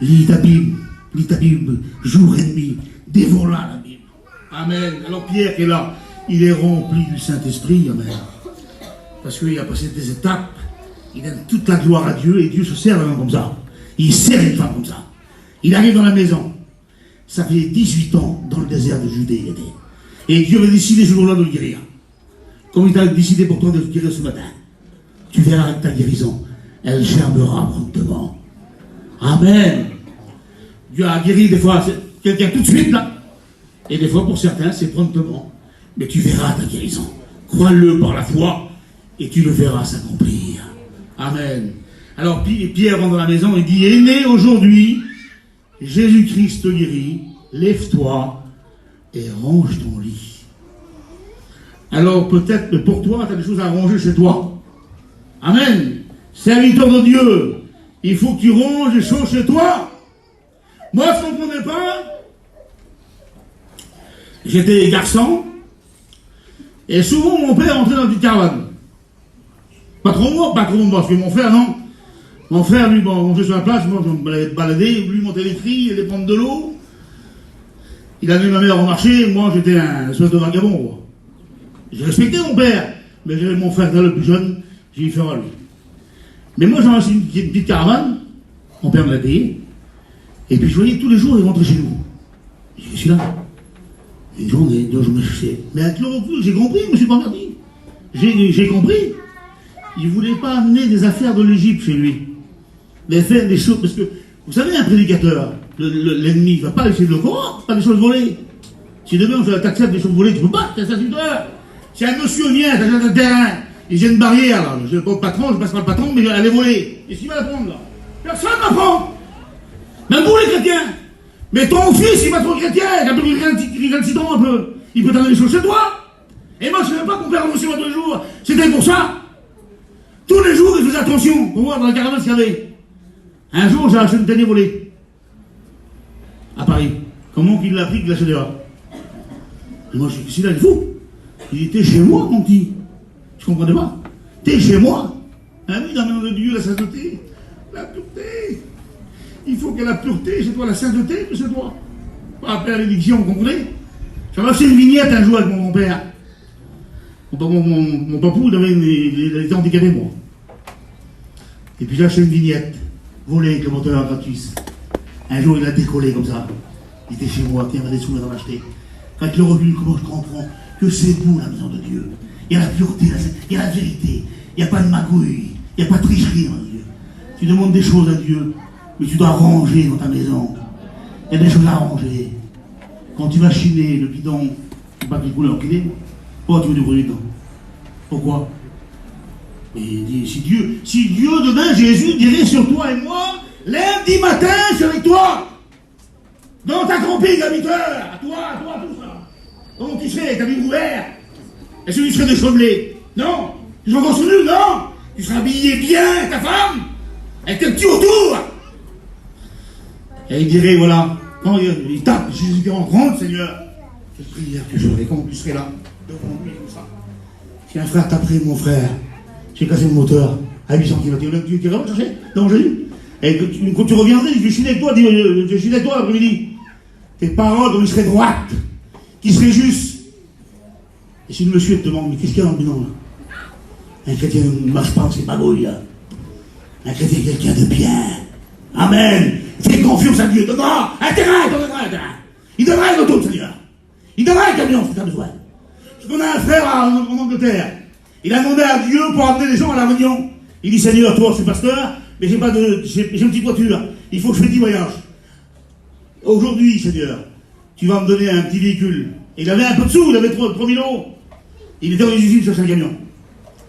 S1: Lis ta Bible, jour et nuit, dévore-la la Bible. Amen. Alors Pierre qui est là, il est rempli du Saint-Esprit, amen. Parce qu'il a passé des étapes, il donne toute la gloire à Dieu, et Dieu se sert d'un homme comme ça. Il sert une femme comme ça. Il arrive dans la maison. Ça fait 18 ans dans le désert de Judée, il était. Et Dieu avait décidé ce jour-là de le guérir. Comme il t'a décidé pour toi de le guérir ce matin, tu verras avec ta guérison, elle germera promptement. Amen. Dieu a guéri des fois quelqu'un tout de suite là. Et des fois pour certains c'est promptement. Mais tu verras ta guérison. Crois-le par la foi et tu le verras s'accomplir. Amen. Alors Pierre rentre dans la maison et dit, est né aujourd'hui, Jésus-Christ te guérit, lève-toi et range ton lit. Alors peut-être que pour toi, tu as des choses à ranger chez toi. Amen. Serviteur de Dieu, il faut que tu ranges les choses chez toi. Moi, je ne comprenais pas. J'étais garçon. Et souvent, mon père entrait dans une caravane. Pas trop moi, parce que mon frère, non. Mon frère, lui, bon, on faisait sur la plage, moi, je me baladais, lui montait les cris, aller prendre de l'eau. Il avait ma mère au marché, moi, j'étais un espèce de vagabond. J'ai respecté mon père, mais j'avais mon frère le plus jeune, j'ai eu faire à lui. Mais moi, j'avais une petite caravane, mon père me l'a payé, et puis je voyais tous les jours, il rentrait chez nous. Je suis là. Une journée, 2 journées, je sais. Mais avec le recul, j'ai compris, je me suis pas interdit. J'ai compris. Il ne voulait pas amener des affaires de l'Égypte chez lui. Mais faire des choses, parce que, vous savez, un prédicateur, l'ennemi, il ne va pas essayer de le corrompre, pas des choses volées. Si demain, on t'accepte des choses volées, tu ne peux pas, t'es un serviteur. Si un monsieur vient, t'achètes un terrain, il y a une barrière, là, je ne pas le patron, je passe pas le patron, mais elle est volée. Et s'il va la prendre, là? Personne ne va prendre. Même vous, les chrétiens. Mais ton fils, il va être chrétien, il a le citron un peu. Il peut t'amener des choses chez toi. Et moi, je ne savais pas qu'on perd aussi moi tous les jours. C'était pour ça. Tous les jours, il faisait attention pour voir dans la caravane ce qu'il y avait. Un jour, j'ai acheté une télé volée. À Paris. Comment qu'il l'a pris, qu'il l'a acheté là? Et moi, je suis ici, là, il est fou. Il était chez moi, mon petit. Je ne comprenais pas. T'es chez moi. Ah oui, dans le nom de Dieu, la sainteté. La pureté. Il faut que la pureté, chez toi, la sainteté, que c'est toi. Pas après la bénédiction, vous comprenez? J'avais acheté une vignette un jour avec mon père. Mon papou, il était handicapé, moi. Et puis j'ai acheté une vignette, volée avec le moteur gratuit. Un jour, il a décollé comme ça. Il était chez moi, tiens, il m'a des sous à en acheter. Avec le recul, comment je comprends que c'est beau la maison de Dieu. Il y a la pureté, il y a la vérité, il n'y a pas de magouille, il n'y a pas de tricherie dans Dieu. Tu demandes des choses à Dieu, mais tu dois ranger dans ta maison. Il y a des choses à ranger. Quand tu vas chiner le bidon, tu pas les couleurs qu'il est, pourquoi tu veux du bruit dedans? Pourquoi? Et il dit, si Dieu demain, Jésus dirait sur toi et moi, lundi matin, je suis avec toi, dans ta camping d'habiteur, à toi, tout ça. Comment tu serais avec ta vie ouverte? Est-ce que tu serais déchevelé? Non. Tu serais encore sous nu? Non. Tu serais habillé bien avec ta femme, avec tes petits autour. Et il dirait, voilà, quand il tape, Jésus qui rentre, Seigneur, je prie que je serais, comment tu serais là, devant lui, comme ça. Si un frère taperait mon frère, j'ai cassé le moteur à 800 km, tu vas me chercher devant Jésus. Et quand tu reviendrais, je suis avec toi, je suis avec toi l'après-midi. Tes paroles, ils seraient droites, qui seraient justes. Et si le monsieur te demande, mais qu'est-ce qu'il y a dans le bilan là? Un chrétien ne marche pas, c'est pas beau, là. Un chrétien est quelqu'un de bien. Amen. Fais confiance à Dieu. Donnera un terrain, il donnera un terrain. Il donnera un auto, Seigneur. Il donnera un camion, si tu as besoin. Je connais un frère en Angleterre. Il a demandé à Dieu pour amener les gens à la réunion. Il dit, Seigneur, toi, je suis pasteur, mais j'ai une petite voiture. Il faut que je fasse 10 voyages. Aujourd'hui, Seigneur, tu vas me donner un petit véhicule. Et il avait un peu de sous, il avait 3 000 €. Il était dans une usine chercher un camion.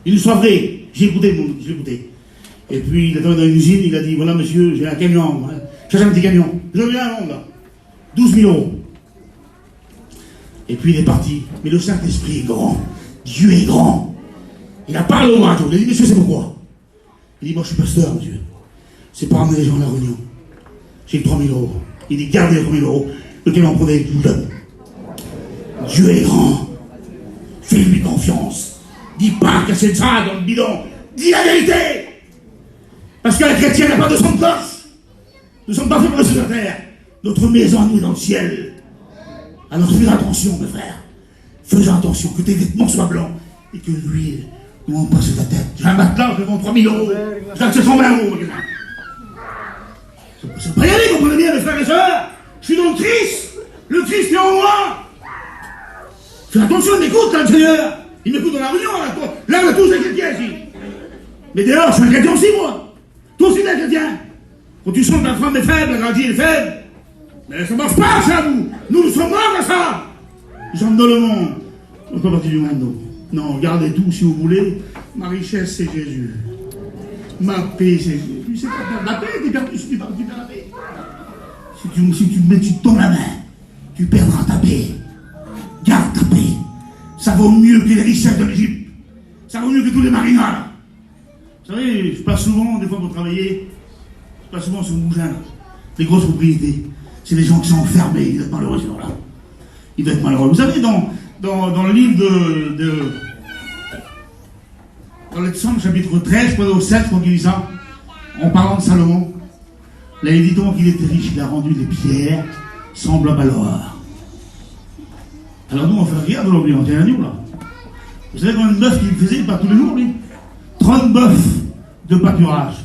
S1: Il nous soit vrai. J'ai écouté. Et puis, il était dans une usine, il a dit, voilà, monsieur, j'ai un camion. Hein. Cherche un petit camion. Je viens à Londres, là. 12 000 €. Et puis, il est parti. Mais le Saint-Esprit est grand. Dieu est grand. Il a parlé au rajo. Il a dit, monsieur, c'est pourquoi? Il dit, moi, je suis pasteur, monsieur. C'est pour amener les gens à la réunion. J'ai 3 000 €. Il dit, gardez les 3 000 €. Le camion prenait, je vous donne. Dieu est grand. Fais-lui confiance. Dis pas que c'est ça dans le bidon. Dis la vérité. Parce qu'un chrétien n'a pas de sang de cloche. Nous ne sommes pas faits pour rester sur la terre. Notre maison, nous, est dans le ciel. Alors fais attention, mes frères. Fais attention que tes vêtements soient blancs et que l'huile ne monte pas sur ta tête. J'ai un matelas, je vends 3 000 €. J'ai un 720 €. C'est pas y aller, comprenez bien, mes frères et sœurs. Je suis dans le Christ. Le Christ est en moi. Fais attention, il m'écoute, là, le Seigneur. Il m'écoute dans la réunion, là. Là, on a tous des chrétiens ici. Mais dehors, je suis un chrétien aussi, moi. Toi aussi, t'es un chrétien. Quand tu sens que la femme est faible, la gradie est faible. Mais ça ne marche pas, ça, nous. Nous sommes morts à ça. Nous sommes dans le monde. On ne peut pas partir du monde, non. Non, gardez tout si vous voulez. Ma richesse, c'est Jésus. Ma paix, c'est Jésus. Tu sais pas perdre la paix, t'es perdu si tu perds la paix. Si tu mets tu tends la main, tu perdras ta paix. Garde ta paix. Ça vaut mieux que les richesses de l'Égypte. Ça vaut mieux que tous les marinats, là. Vous savez, je passe souvent, des fois pour travailler, je passe souvent sur le Mougin, là. Les grosses propriétés. C'est les gens qui sont enfermés, ils doivent être malheureux, ces gens-là. Ils doivent être malheureux. Vous savez, dans le livre dans l'Exemple, chapitre 13, je crois au 7, je crois qu'il dit ça, en parlant de Salomon, là, il dit donc qu'il était riche, il a rendu des pierres semblables à l'or. Alors nous, on fait rien aujourd'hui, on tient un agneau, là. Vous savez combien de bœufs qu'il faisait, pas tous les jours, lui? 30 bœufs de pâturage,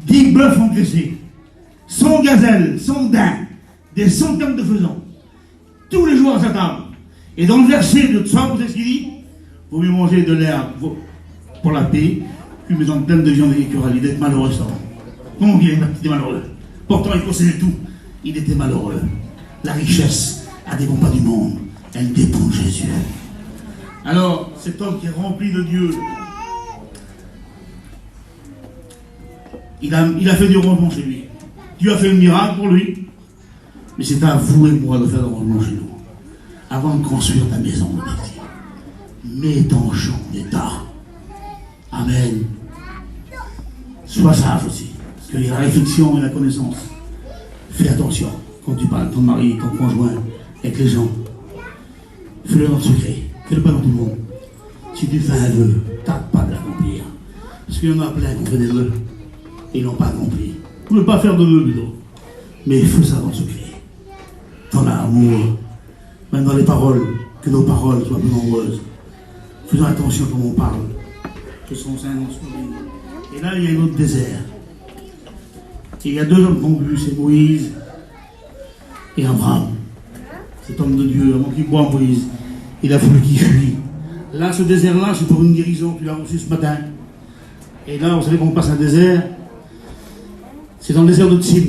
S1: 10 bœufs engraissés, 100 gazelles, 100 daims, des centaines de faisans, tous les jours à sa table. Et dans le verset de ça, vous savez ce qu'il dit? Il vaut mieux manger de l'herbe pour la paix, qu'une maison pleine de viande et d'écureuils, d'être malheureux, ça. Comment il était malheureux? Pourtant, il possédait tout. Il était malheureux. La richesse, elle ne dépend pas du monde, elle dépend de Jésus. Alors, cet homme qui est rempli de Dieu, il a fait du rangement chez lui. Dieu a fait le miracle pour lui. Mais c'est à vous et moi de faire le rangement chez nous. Avant de construire ta maison, mets ton champ d'état. Amen. Sois sage aussi. Parce qu'il y a la réflexion et la connaissance. Fais attention quand tu parles, ton mari, ton conjoint, avec les gens. Fais-le dans le secret. Fais-le pas dans tout le monde. Si tu fais un vœu, tâte pas de l'accomplir. Parce qu'il y en a plein qui ont fait des vœux et ils n'ont pas accompli. Vous ne pouvez pas faire de vœux plutôt. Mais fais ça dans le secret. Dans l'amour, même dans les paroles, que nos paroles soient plus nombreuses. Faisons attention comme on parle. Que son sein en sourit. Et là, il y a un autre désert. Et il y a deux hommes qui ont bu, c'est Moïse et Abraham. Cet homme de Dieu, avant qu'il boit Moïse, il a voulu qu'il fuit. Là, ce désert-là, c'est pour une guérison que tu as reçue ce matin. Et là, vous savez qu'on passe un désert. C'est dans le désert de Tsim.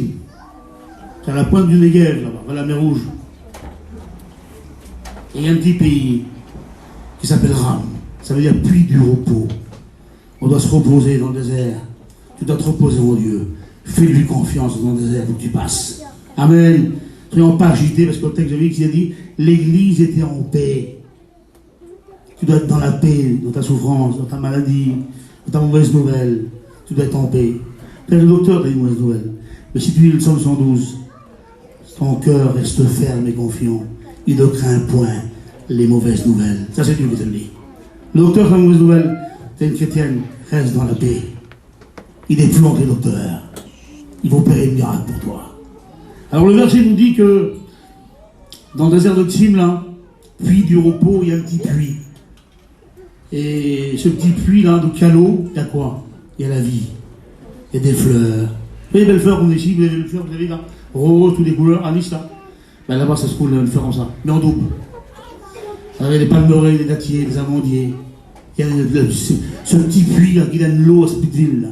S1: C'est à la pointe du Negev, là-bas, vers la mer Rouge. Et il y a un petit pays qui s'appelle Ram. Ça veut dire puits du repos. On doit se reposer dans le désert. Tu dois te reposer, mon Dieu. Fais-lui confiance dans le désert où tu passes. Amen. Soyons pas agités, parce que le texte qui a dit l'église était en paix. Tu dois être dans la paix, dans ta souffrance, dans ta maladie, dans ta mauvaise nouvelle. Tu dois être en paix. Peut-être le docteur t'a dit une mauvaise nouvelle. Mais si tu lis le psaume 112, ton cœur reste ferme et confiant. Il ne craint point les mauvaises nouvelles. Ça, c'est Dieu qui te le dit. Le docteur fait une mauvaise nouvelle. T'es une chrétienne, reste dans la paix. Il est plus long que les docteurs. Il va opérer le miracle pour toi. Alors le verset nous dit que dans le désert de Tsim, là, puits du repos, il y a un petit puits. Et ce petit puits là, de Calo, il y a quoi? Il y a la vie. Il y a des fleurs. Vous voyez les belles fleurs qu'on a ici, vous avez les fleurs, vous avez là, rose, toutes les couleurs, à Nice là. Ben là-bas ça se coule une fleur comme ça, mais en double. Alors, il y a des palmeraies, des dattiers, des amandiers. Il y a ce petit puits là qui donne l'eau à cette petite ville là.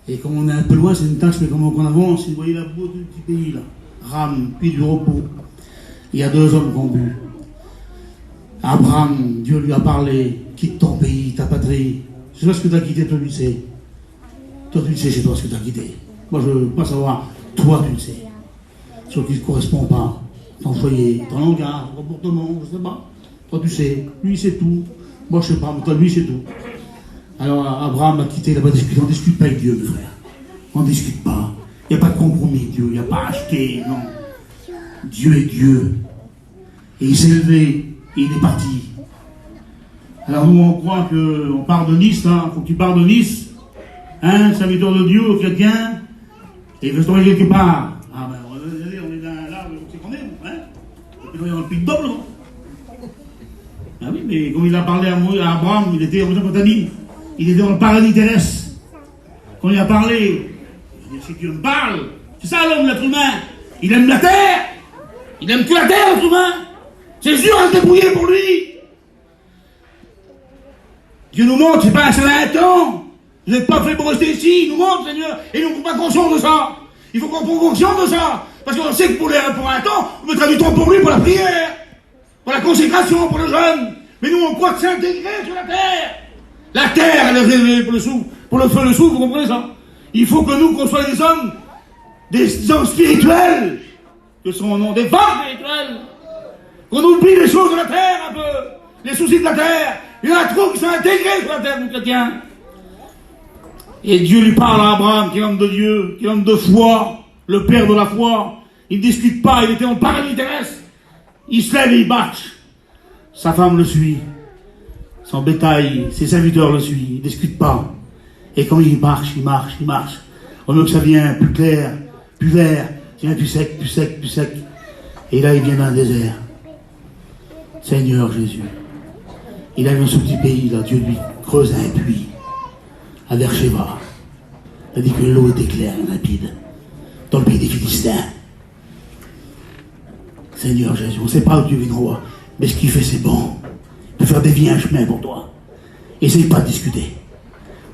S1: Et comme on est un peu loin, c'est une tâche, mais comment on avance, vous voyez la beauté du petit pays là. Ram, puits du repos. Il y a deux hommes qui ont bu. Abraham, Dieu lui a parlé, quitte ton pays, ta patrie. C'est ce que tu as quitté, toi tu le sais. Toi tu le sais, c'est toi ce que tu as quitté. Moi je ne veux pas savoir, toi tu le sais. Ce qui ne correspond pas. Ton foyer, ton langage, ton comportement, je ne sais pas. Toi tu sais, lui c'est tout. Moi je ne sais pas, mais toi lui c'est tout. Alors Abraham a quitté là-bas discuter. On ne discute pas avec Dieu, mes frères. On ne discute pas. Il n'y a pas de compromis, Dieu. Il n'y a pas acheté, non. Dieu est Dieu. Et il s'est levé. Et il est parti. Alors nous on croit qu'on part de Nice, hein. Faut que tu pars de Nice. Hein, serviteur de Dieu, chrétien. Et il veut se trouver quelque part. Ah ben on est là, on sait qu'on est, hein. Et puis on est dans le pic double. Ah oui, mais comme il a parlé à Abraham, il était en Mésopotamie. Il était dans le paradis terrestre. Quand il a parlé, il a dit, si Dieu me parle, c'est ça l'homme, l'être humain. Il aime la terre. Il aime que la terre, l'être humain. C'est sûr à se débrouiller pour lui. Dieu nous montre, c'est pas un certain temps. Vous n'êtes pas fait pour rester ici, il nous montre, Seigneur. Et nous, on n'a pas conscience de ça. Il faut qu'on prenne conscience de ça. Parce qu'on sait que pour un temps, on mettra du temps pour lui, pour la prière, pour la consécration, pour le jeûne. Mais nous, on croit que c'est intégré sur la terre. La terre, elle est révélée pour le souffle, pour le feu, le souffle, vous comprenez ça? Il faut que nous, qu'on soit des hommes spirituels, que son nom, des femmes spirituelles. Qu'on oublie les choses de la terre un peu, les soucis de la terre. Il y en a trop qui sont intégrés sur la terre, nous chrétiens. Et Dieu lui parle à Abraham, qui est l'homme de Dieu, qui est l'homme de foi, le père de la foi. Il ne discute pas, il était en paradis terrestre. Il se lève et il marche. Sa femme le suit. Son bétail, ses serviteurs le suivent. Il ne discute pas. Et quand il marche, il marche, il marche. Au lieu que ça vient plus clair, plus vert, ça vient plus sec, plus sec, plus sec. Et là, il vient d'un désert. Seigneur Jésus. Il avait un ce petit pays, là, Dieu lui creuse un puits à Beersheba. Il a dit que l'eau était claire et limpide dans le pays des Philistins. Seigneur Jésus, on ne sait pas où Dieu viendra, mais ce qu'il fait, c'est bon. Il peut faire dévier un chemin pour toi. Essaye pas de discuter.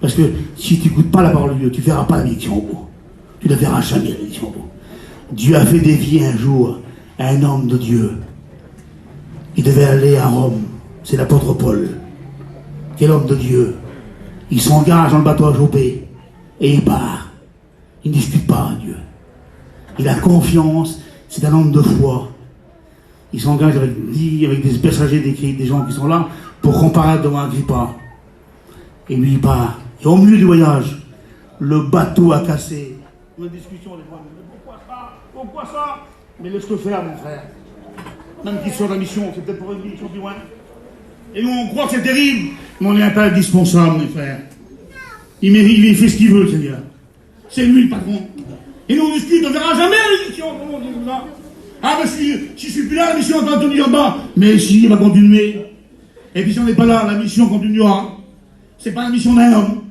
S1: Parce que si tu n'écoutes pas la parole de Dieu, tu ne verras pas la bénédiction au bout. Tu ne verras jamais la bénédiction au bout. Dieu a fait dévier un jour un homme de Dieu. Il devait aller à Rome. C'est l'apôtre Paul. Quel homme de Dieu. Il s'engage dans le bateau à Jopé. Et il part. Il ne discute pas à Dieu. Il a confiance. C'est un homme de foi. Il s'engage avec des passagers, des gens qui sont là, pour comparaître devant Agrippa. Et lui, il part. Et au milieu du voyage, le bateau a cassé. Une discussion, les fois. Pourquoi ça? Pourquoi ça? Mais laisse-le faire, mon frère. Même qu'il soit la mission, c'est peut-être pour une mission plus loin. Et nous, on croit que c'est terrible, mais on n'est pas indispensable, mes frères. Il mérite, il fait ce qu'il veut, Seigneur. C'est lui le patron. Et nous, on discute, on ne verra jamais la mission, comment on dit ça. Ah, mais si je suis plus là, la mission va continuer en bas. Mais si, il va continuer. Et puis si on n'est pas là, la mission continuera. C'est pas la mission d'un homme.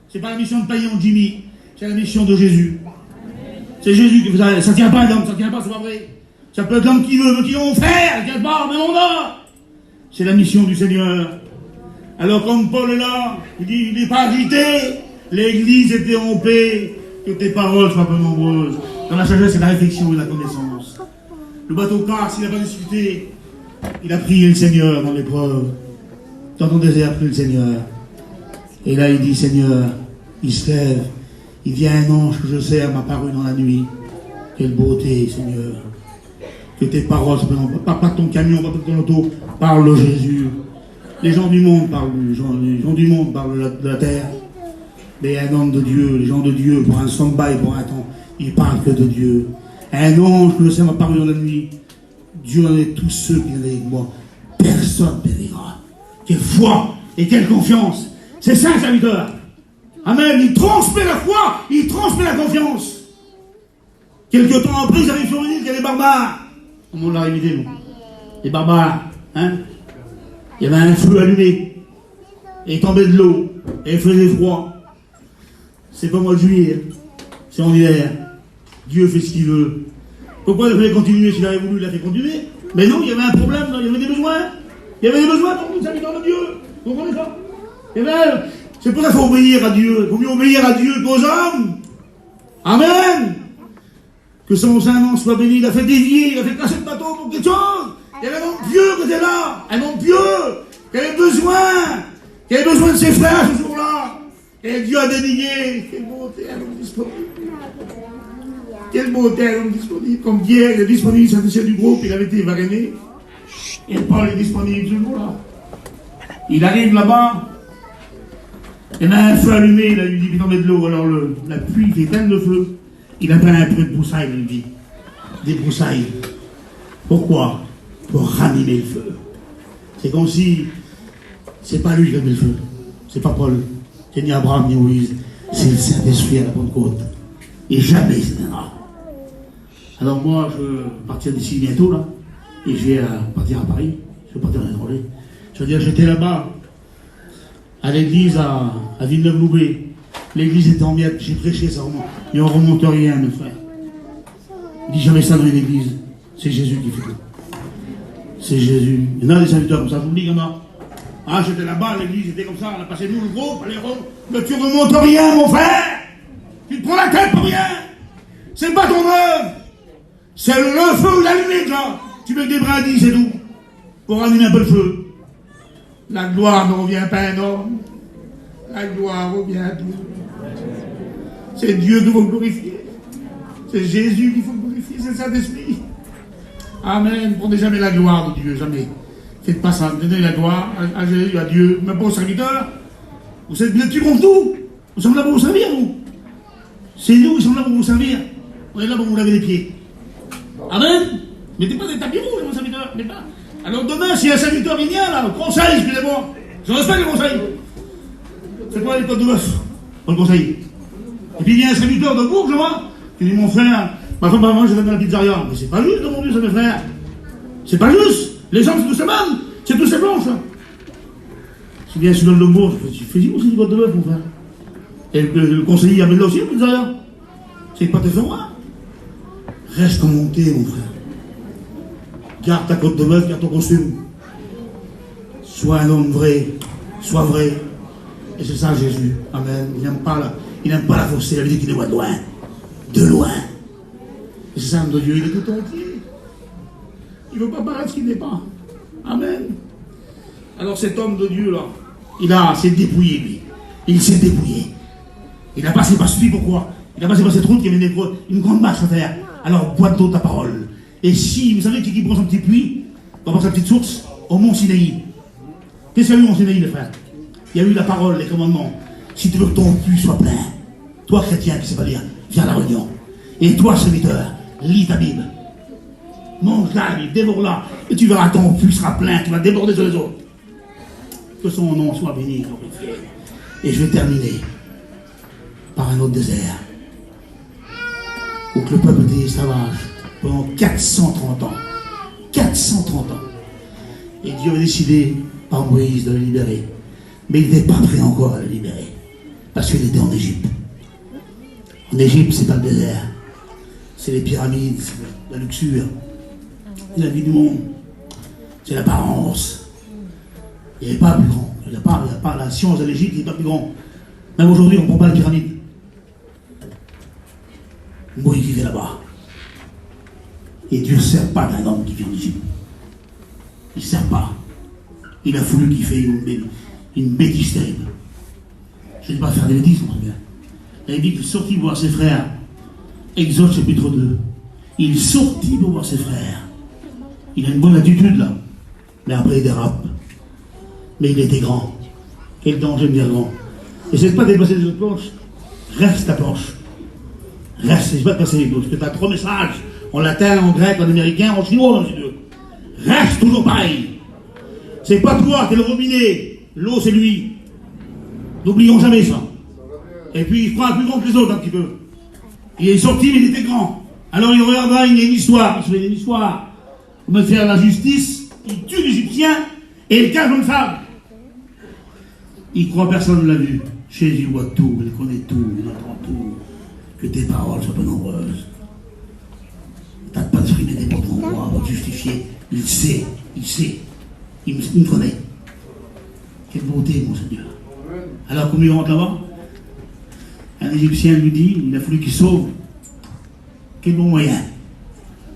S1: C'est pas la mission de Paillon, Jimmy. C'est la mission de Jésus. C'est Jésus qui fait ça. Ça tient pas d'homme, ça tient pas, c'est pas vrai. Ça peut être l'homme qui veut, mais qui vont faire, il tient pas, mais on a. C'est la mission du Seigneur. Alors comme Paul est là, il dit, il n'est pas agité, l'église était en paix, que tes paroles soient peu nombreuses. Dans la sagesse, c'est la réflexion et la connaissance. Le bateau casse, il n'a pas discuté. Il a prié le Seigneur dans l'épreuve. Dans ton désert, prie le Seigneur. Et là, il dit, Seigneur, il se lève. Il vient un ange que je sers m'a paru dans la nuit. Quelle beauté, Seigneur. Que tes paroles, pas ton camion, pas ton auto, parle de Jésus. Les gens du monde parlent, les gens du monde parlent de la terre. Mais un homme de Dieu, les gens de Dieu, pour un sombail, pour un temps, ils parlent que de Dieu. Un ange que je sais m'a paru dans la nuit. Dieu en est tous ceux qui viennent avec moi. Personne ne périra. Quelle foi et quelle confiance. C'est ça, serviteur. Amen. Il transmet la foi, il transmet la confiance. Quelque temps après, ils avaient sur une île qu'il y a des barbares. On l'a imité, nous. Les barbares, hein. Il y avait un feu allumé. Et il tombait de l'eau. Et il faisait froid. C'est pas mois de juillet. Hein. C'est en hiver. Dieu fait ce qu'il veut. Pourquoi il fallait continuer? S'il avait voulu, il a fait continuer. Mais non, il y avait un problème, il y avait des besoins. Il y avait des besoins pour nous, serviteurs de Dieu. Vous comprenez ça? Et bien, c'est pour ça qu'il faut obéir à Dieu. Il faut mieux obéir à Dieu qu'aux hommes. Amen. Que son Saint-Nom soit béni. Il a fait dévier, il a fait casser le bateau pour quelque chose. Il y avait un homme pieux qui était là. Un homme pieux qui avait besoin de ses frères ce jour-là. Et Dieu a dénié. Quelle beauté, un homme disponible. Quelle beauté, un homme disponible. Comme Pierre, il est disponible, c'est le du groupe, il avait été variné. Et Paul est disponible ce jour-là. Il arrive là-bas. Et là, un feu allumé, il a lui dit, il tombait de l'eau. Alors la pluie qui éteint le feu, il a pris un peu de broussailles, il lui dit. Des broussailles. Pourquoi? Pour ranimer le feu. C'est comme si, c'est pas lui qui a mis le feu. C'est pas Paul. C'est ni Abraham ni Moïse. C'est le Saint-Esprit à la Pentecôte. Et jamais il s'éteindra. Alors moi, je vais partir d'ici bientôt, là. Et je vais partir à Paris. Je vais partir à l'étranger. Je veux dire, j'étais là-bas, à l'église à Villeneuve-Loubet. L'église était en miettes. J'ai prêché, ça remonte. Mais on ne remonte rien, mes frères. Il dit jamais ça dans une église. C'est Jésus qui fait tout. C'est Jésus. Il y en a des serviteurs comme ça, je vous le dis, il y en a. Ah, j'étais là-bas, l'église était comme ça, on a passé nous le groupe, allez, mais tu remontes rien, mon frère. Tu te prends la tête pour rien. C'est pas ton œuvre. C'est le feu ou l'allumette, là. Tu mets des brindilles, c'est tout. Pour allumer un peu le feu. La gloire ne revient pas à un homme. La gloire revient à Dieu. C'est Dieu qu'il faut glorifier. C'est Jésus qu'il faut glorifier, c'est le Saint-Esprit. Amen. Prenez jamais la gloire de Dieu, jamais. Faites pas ça. Donnez la gloire à Jésus, à Dieu, même pas aux serviteurs. Vous êtes plus contre nous. Nous sommes là pour vous servir, nous. C'est nous qui sommes là pour vous servir. On est là pour vous laver les pieds. Amen. Mettez pas des tapis rouges, mon serviteur. Mettez pas. Alors demain, si un serviteur vient là, le conseil, excusez-moi. Je respecte le conseil. C'est quoi les codes de bœuf pour le conseil? Et puis il y a un serviteur de Bourg, je vois. Tu dis, mon frère, ma femme, moi, je vais dans la pizzeria. Mais c'est pas juste, mon Dieu, ça, mes frères. C'est pas juste. Les hommes, c'est tous ces mêmes. C'est tous ces blanches. Si bien celui de Bourg, je fais dis-moi, c'est du code de bœuf, mon frère. Et le conseiller amène là aussi, la pizzeria. C'est pas tes frères. Reste en montée, mon frère. Garde ta côte de bœuf, garde ton costume. Sois un homme vrai. Sois vrai. Et c'est ça Jésus. Amen. Il n'aime pas la fausseté. Il a dit qu'il les voit de loin. De loin. Et c'est ça l'homme de Dieu. Il est tout entier. Il ne veut pas paraître ce qu'il n'est pas. Amen. Alors cet homme de Dieu là, s'est dépouillé lui. Il s'est dépouillé. Il a passé par celui pourquoi? Il a passé par cette route qui avait une grande marche à faire. Alors bois d'eau ta parole. Et si, vous savez qui prend son petit puits, va voir sa petite source, au mont Sinaï. Qu'est-ce qu'il y a eu au mont Sinaï, les frères? Il y a eu la parole, les commandements. Si tu veux que ton puits soit plein, toi chrétien qui ne sais pas lire, viens à la réunion. Et toi, serviteur, lis ta Bible. Mange la Bible, dévore-la. Et tu verras ton puits sera plein, tu vas déborder sur les autres. Que son nom soit béni, glorifié. Et je vais terminer par un autre désert. Où que le peuple était esclavage pendant 430 ans. 430 ans. Et Dieu a décidé par Moïse de le libérer. Mais il n'était pas prêt encore à le libérer. Parce qu'il était en Égypte. En Égypte, c'est pas le désert. C'est les pyramides, c'est la luxure. C'est la vie du monde. C'est l'apparence. Il n'est pas plus grand. Il n'y a pas la science de l'Égypte, il n'est pas plus grand. Même aujourd'hui, on ne prend pas la pyramide. Moïse vivait là-bas. Et Dieu ne sert pas d'un homme qui vient d'Égypte. Il ne sert pas. Il a voulu qu'il fasse une bêtise terrible. Je ne vais pas faire des bêtises, mon frère. Il a dit qu'il sortit voir ses frères. Exode chapitre 2. Il sortit pour voir ses frères. Il a une bonne attitude là. Mais après il dérape. Mais il était grand. Quel danger de dire grand. Essaye de pas dépasser les autres planches. Reste ta planche. Reste, je ne vais pas passer les planches. Parce que tu as 3 messages. En latin, en grec, en américain, en chinois, dans les deux. Reste toujours pareil. C'est pas toi, t'es le robinet. L'eau, c'est lui. N'oublions jamais ça. Et puis, il se prend plus grand que les autres, un petit peu. Il est sorti, mais il était grand. Alors, il regardera, il y a une histoire. Il se fait une histoire. On va faire la justice. Il tue l'Égyptien et il cache dans le sable. Il croit personne ne l'a vu. Jésus voit tout, il connaît tout, il entend tout. Que tes paroles soient pas nombreuses. T'as pas d'exprimer des propres droits pour te justifier. Il sait, il me connaît. Quelle beauté, mon Seigneur. Alors, comme il rentre là-bas, un Égyptien lui dit, il a fallu qu'il sauve. Quel bon moyen.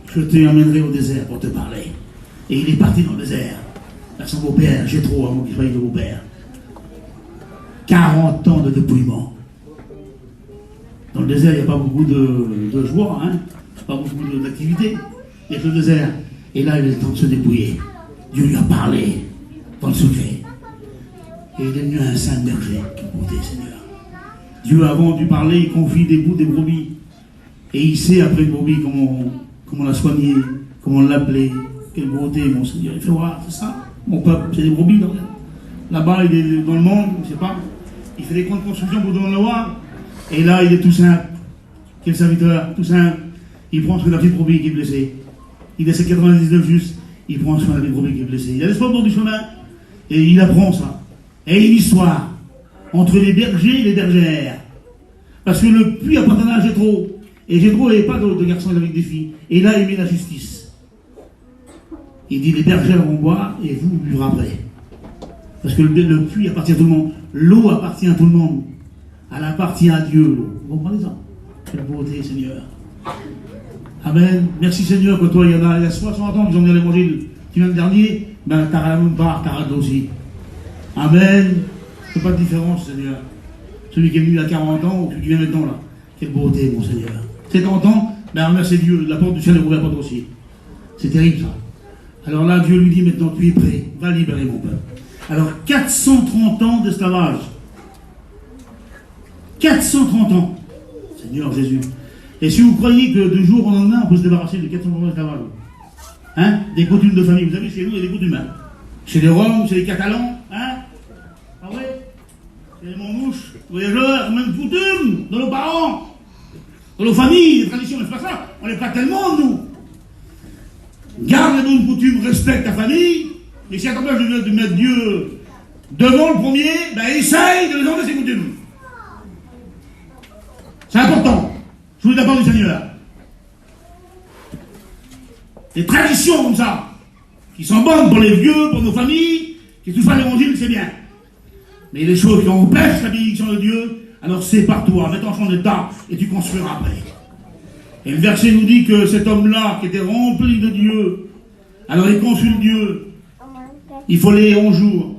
S1: Je te emmènerai au désert pour te parler. Et il est parti dans le désert. À son beau-père, Jéthro, avant qu'il soit le beau-père. 40 ans de dépouillement. Dans le désert, il n'y a pas beaucoup de joie, hein. Pas beaucoup d'activité. Il y a que le désert. Et là, il est le temps de se dépouiller. Dieu lui a parlé dans le secret. Et il est devenu un saint berger. Quelle beauté, Seigneur. Dieu, avant de parler, il confie des bouts des brebis. Et il sait, après une brebis, comment la soigner, comment l'appeler. Quelle beauté, mon Seigneur. Il fait voir, c'est ça. Mon peuple, c'est des brebis. Là-bas, il est dans le monde, je ne sais pas. Il fait des grandes constructions pour donner le roi. Et là, il est tout simple. Quel serviteur, tout simple. Il prend soin de la petite brebis qui est blessée. Il essaie 99 juste. Il prend soin de la petite brebis qui est blessée. Il a l'espoir au bord du chemin. Et il apprend ça. Et une histoire entre les bergers et les bergères. Parce que le puits appartenait à Jéthro. Et Jéthro n'avait pas de garçons avec des filles. Et là, il met la justice. Il dit, les bergères vont boire et vous buvez après. Parce que le puits appartient à tout le monde. L'eau appartient à tout le monde. Elle appartient à Dieu, l'eau. Vous comprenez ça? Quelle beauté, Seigneur. Amen. Merci, Seigneur, que toi, il y a 60 ans qu'ils ont bien l'évangile. Tu viens le dernier, ben, t'as la même part, t'as raté aussi. Amen. Il n'y a pas de différence, Seigneur. Celui qui est venu à 40 ans ou celui qui vient maintenant, là. Quelle beauté, mon Seigneur. 70 ans, ben, remercie Dieu. La porte du ciel est ouverte pour toi aussi. C'est terrible, ça. Alors là, Dieu lui dit maintenant, tu es prêt. Va libérer mon peuple. Alors, 430 ans d'esclavage. 430 ans. Seigneur Jésus. Et si vous croyez que de jour au lendemain, on peut se débarrasser de 430 ans d'esclavage, hein, des coutumes de famille. Vous savez, chez nous, il y a des coutumes. Hein. Chez les Roms, chez les Catalans, hein. Ah ouais. Chez les Montmouches, voyageurs, même coutumes de nos parents, de nos familles, les traditions. C'est pas ça. On n'est pas tellement, nous. Garde les bonnes coutumes, respecte ta famille. Mais si à ton place de mettre Dieu devant le premier, ben essaye de les enlever ses coutumes. C'est important. Je vous dis d'abord du Seigneur. Des traditions comme ça, qui sont bonnes pour les vieux, pour nos familles, qui touchent pas l'évangile, c'est bien. Mais les choses qui empêchent la bénédiction de Dieu, alors sépare-toi, mets-toi en champ d'état, et tu construiras après. Et le verset nous dit que cet homme-là, qui était rempli de Dieu, alors il consulte Dieu. Il faut aller 11 jours,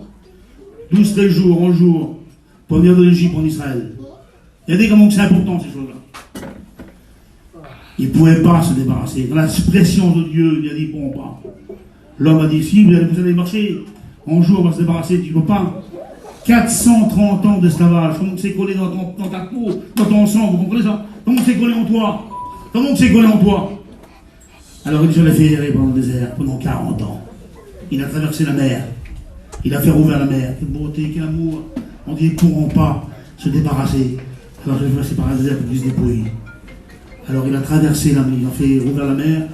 S1: 12 jours, 11 jours, pour venir de l'Égypte en Israël. Regardez comment c'est important ces choses-là. Il ne pouvait pas se débarrasser. Dans la pression de Dieu, il a dit, ils ne pourront pas. L'homme a dit, si vous allez marcher, 11 jours, on va se débarrasser, tu ne peux pas. 430 ans d'esclavage, comment c'est collé dans ta peau, dans ton sang, vous comprenez ça? Comment c'est collé en toi? Comment c'est collé en toi? Alors il l'a fait errer pendant le désert, pendant 40 ans. Il a traversé la mer. Il a fait rouvrir la mer. Quelle beauté, quel amour. On dit, ils ne pourront pas se débarrasser. Alors je vais passer par un désert pour qu'ils se dépouillent. Alors il a traversé la mer, il a fait rouvrir la mer.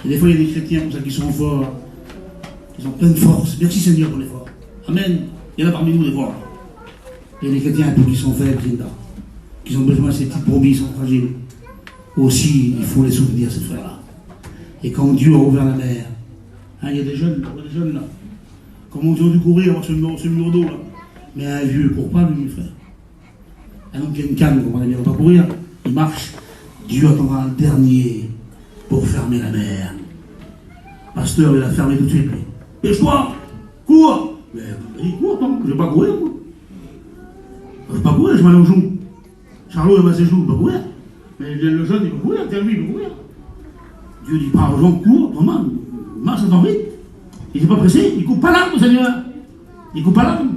S1: Et des fois il y a des chrétiens comme ça qui sont forts, Ils ont pleine force. Merci Seigneur pour l'effort. Amen. Il y en a parmi nous des fois. Il y a des chrétiens un peu qui sont faibles, qui ont besoin de ces petites brebis, qui sont fragiles. Aussi, il faut les soutenir, ces frères-là. Et quand Dieu a ouvert la mer, hein, il y a des jeunes là. Comment ils ont dû courir avoir ce mur d'eau là. Mais un vieux ne court pas, lui, mes frères. Un homme qui a une canne, vous comprenez bien, on va pas courir. Il marche. Dieu attendra un dernier pour fermer la mer. Pasteur, il a fermé tout de suite, lui. Dépêche-toi, cours. Mais il court, attends, je ne vais pas courir, moi. Je ne vais pas courir, je vais aller au jour. Charlot, il va ses joues, il va courir. Mais le jeune, il peut courir, tiens, lui, il peut courir. Dieu dit, pas aux gens, cours, Thomas, marche dans vite. Il n'est pas pressé, il ne coupe pas l'arme, Seigneur. Il ne coupe pas l'arme.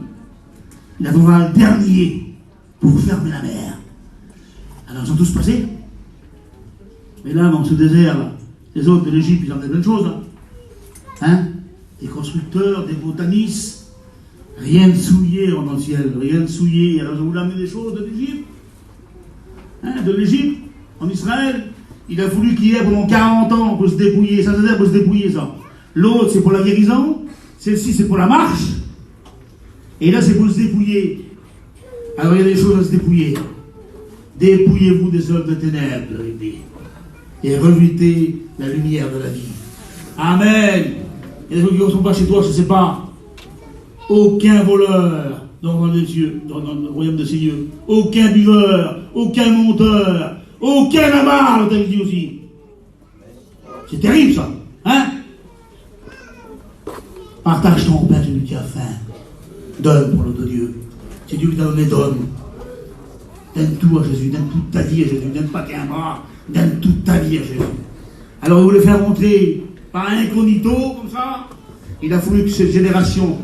S1: Il attendra un dernier pour fermer la mer. Alors, ils sont tous passés. Mais là, dans ce désert, là, les autres de l'Égypte, ils en ont plein de choses. Là. Hein? Des constructeurs, des botanistes. Rien de souillé dans le ciel, rien de souillé. Alors, je vais vous amener des choses de l'Égypte. Hein, de l'Égypte, en Israël. Il a voulu qu'il y ait pendant 40 ans pour se dépouiller. Ça, c'est pour se dépouiller, ça. L'autre, c'est pour la guérison. Celle-ci, c'est pour la marche. Et là, c'est pour se dépouiller. Alors, il y a des choses à se dépouiller. Dépouillez-vous des œuvres de ténèbres, il dit. Et revêtez la lumière de la vie. Amen. Il y a des gens qui ne sont pas chez toi, je ne sais pas. Aucun voleur dans les cieux, dans le royaume de ces cieux. Aucun buveur, aucun monteur, aucun avare, t'as dit aussi. C'est terrible ça. Hein? Partage ton pain, celui qui a faim. Donne pour l'autre de Dieu. C'est Dieu qui t'a donné, donne. Donne tout à Jésus, donne toute ta vie à Jésus, donne pas qu'un bras, donne toute ta vie à Jésus. Alors il voulait faire montrer par incognito, comme ça. Il a fallu que cette génération,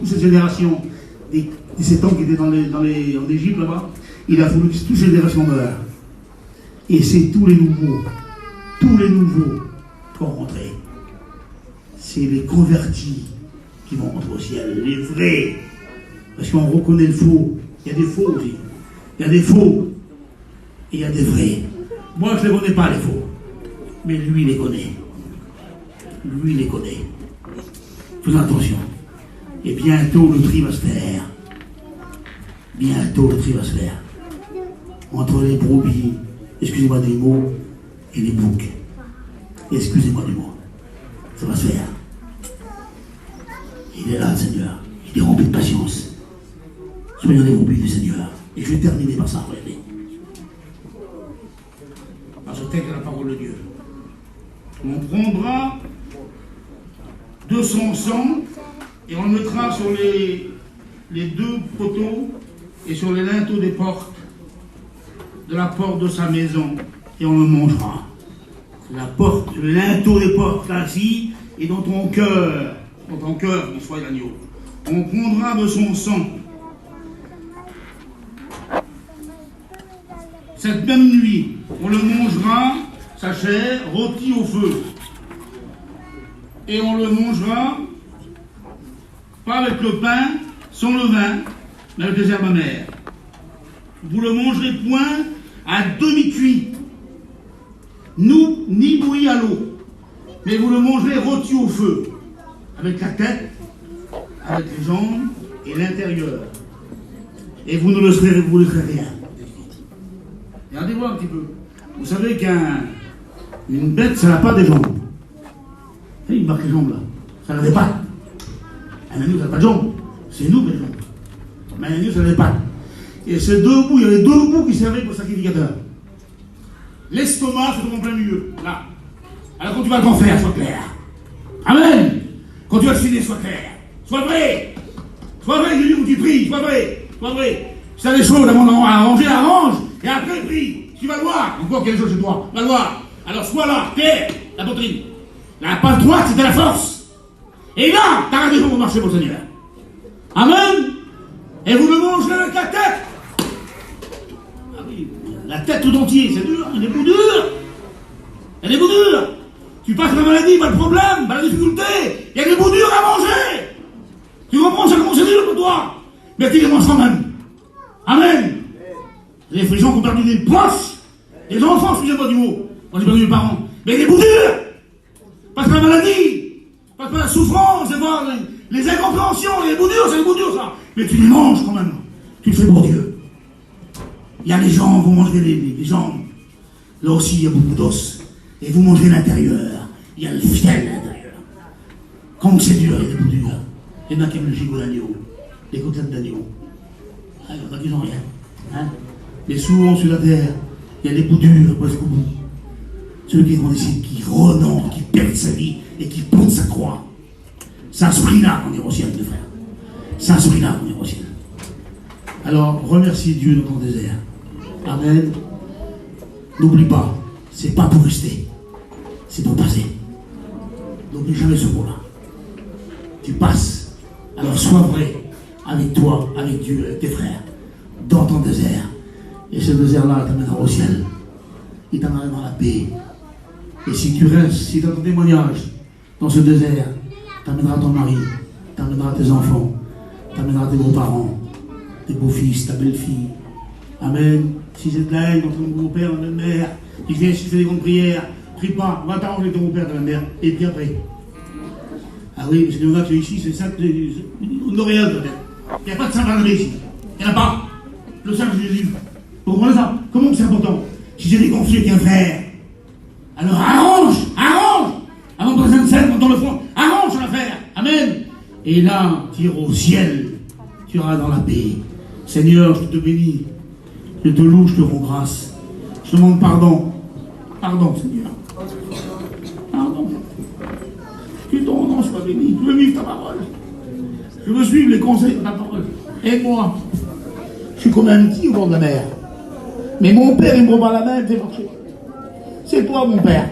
S1: des 17 ans qui étaient en Égypte là-bas, il a fallu que toute cette génération meure. Et c'est tous les nouveaux qui vont rentrer. C'est les convertis qui vont rentrer au ciel, les vrais. Parce qu'on reconnaît le faux. Il y a des faux aussi. Il y a des faux. Et il y a des vrais. Moi, je ne les connais pas, les faux. Mais lui, il les connaît. Lui, il les connaît. Faites attention. Et bientôt, le tri va se faire. Bientôt, le tri va se faire. Entre les brebis, excusez-moi des mots, et les boucs. Excusez-moi des mots. Ça va se faire. Il est là, le Seigneur. Il est rempli de patience. Soyons les brebis du Seigneur. Et je vais terminer par ça, regardez. Par ce texte de la parole de Dieu. On prendra de son sang et on le mettra sur les deux poteaux et sur les linteaux des portes de la porte de sa maison et on le mangera. C'est la porte, le linteau des portes là-ci et dans ton cœur il soit l'agneau. On prendra de son sang. Cette même nuit, on le mangera, sa chair, rôtie au feu. Et on le mangera, pas avec le pain, sans le vin, mais avec les herbes amères. Vous le mangerez point à demi-cuit, ni bouilli à l'eau, mais vous le mangerez rôti au feu, avec la tête, avec les jambes et l'intérieur. Et vous ne le serez rien. Regardez voir un petit peu. Vous savez qu'une bête, ça n'a pas des jambes. Il marque les jambes là. Ça n'a des pattes. Un agneau, ça n'a pas de jambes. C'est nous qui avons des jambes. Mais un agneau, ça n'a des pattes. Et ces deux bouts, il y avait deux bouts qui servaient pour le sacrificateur. L'estomac, c'est en plein milieu. Là. Alors quand tu vas t'en faire, sois clair. Amen. Quand tu vas te filer, sois clair. Sois vrai. Sois vrai, Jésus, où tu pries. Sois vrai. Sois vrai. Si tu as des choses à arranger, arrange. Et après, prie. Tu vas le voir. Encore quelque chose chez toi. Va le voir. Alors sois là, clair. La poitrine. La passe droite, c'était la force. Et là, tu as raison pour marcher pour le Seigneur. Amen. Et vous le mangerez avec la tête. Ah oui, la tête tout entier, c'est dur. Il y a des bouts durs. Il y a des bouts durs. Tu passes la maladie, pas de problème, pas la difficulté. Il y a des bouts durs à manger. Tu comprends, ça commence à dire pour toi. Mais tu les manges quand même. Amen. Les gens qui ont perdu des proches, des enfants, excusez-moi du mot. Moi j'ai perdu mes parents. Mais des bouts durs. Parce que la maladie, parce que la souffrance, c'est voir Les incompréhensions, les bouts durs, c'est les bouts durs, ça. Mais tu les manges quand même. Tu le fais pour Dieu. Il y a les jambes, vous mangez les jambes. Là aussi, il y a beaucoup d'os. Et vous mangez l'intérieur. Il y a le fiel à l'intérieur. Comme c'est dur, il y a des bouts durs. Il y en a qui aiment le gigot d'agneau, les côtelettes d'agneau. Ah, il y en a qui n'ont rien. Hein? Mais souvent sur la terre, il y a des bouts durs presque au bout. Celui qui est dans les cieux, qui renonce, qui perd sa vie et qui porte sa croix. C'est à ce prix-là qu'on est au ciel, mes frères. C'est à ce prix-là qu'on est au ciel. Alors, remercie Dieu dans ton désert. Amen. N'oublie pas, c'est pas pour rester, c'est pour passer. N'oublie jamais ce mot-là. Tu passes, alors sois vrai avec toi, avec Dieu, avec tes frères, dans ton désert. Et ce désert-là t'amènera au ciel. Il t'amènera dans la paix. Et si tu restes, si tu as ton témoignage dans ce désert, t'amènera ton mari, t'amènera tes enfants, t'amènera tes beaux-parents, tes beaux-fils, ta belle-fille. Amen. Si c'est de la haine contre mon beau-père, ma mère, qui vient ici faire des grandes prières, prie pas, va t'arranger ton beau-père, ta mère, et puis après. Ah oui, parce qu'il y en a qui ici, c'est ça, une L'Oréal peut-être. Il n'y a pas de Saint-Barnabé ici. Il n'y en a pas. Le sang de Jésus. Vous comprenez ça? Comment c'est important? Si j'ai des conflits avec un frère, alors arrange. Avant de présenter celle dans le fond, arrange l'affaire. Amen. Et là, tu iras au ciel. Tu iras dans la paix. Seigneur, je te bénis. Je te loue, je te rends grâce. Je te demande pardon. Pardon, Seigneur. Pardon. Que ton nom soit béni. Je veux vivre ta parole. Je veux suivre les conseils de ta parole. Aide-moi. Je suis comme un petit au bord de la mer. Mais mon père, il me rebat la main, t'es marché. C'est toi, mon père.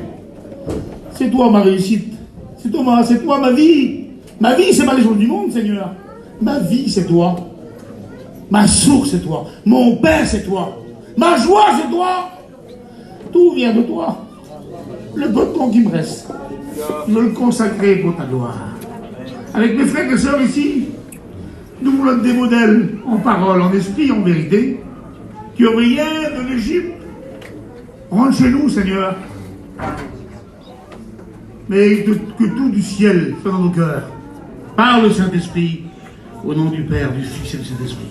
S1: C'est toi, ma réussite. C'est toi, ma vie. Ma vie, c'est pas les jours du monde, Seigneur. Ma vie, c'est toi. Ma source, c'est toi. Mon père, c'est toi. Ma joie, c'est toi. Tout vient de toi. Le peu de temps qui me reste, je veux le consacrer pour ta gloire. Avec mes frères et sœurs ici, nous voulons être des modèles en parole, en esprit, en vérité, qui ont rien de l'Égypte. Rentre chez nous, Seigneur. Mais que tout du ciel soit dans nos cœurs. Par le Saint-Esprit, au nom du Père, du Fils et du Saint-Esprit.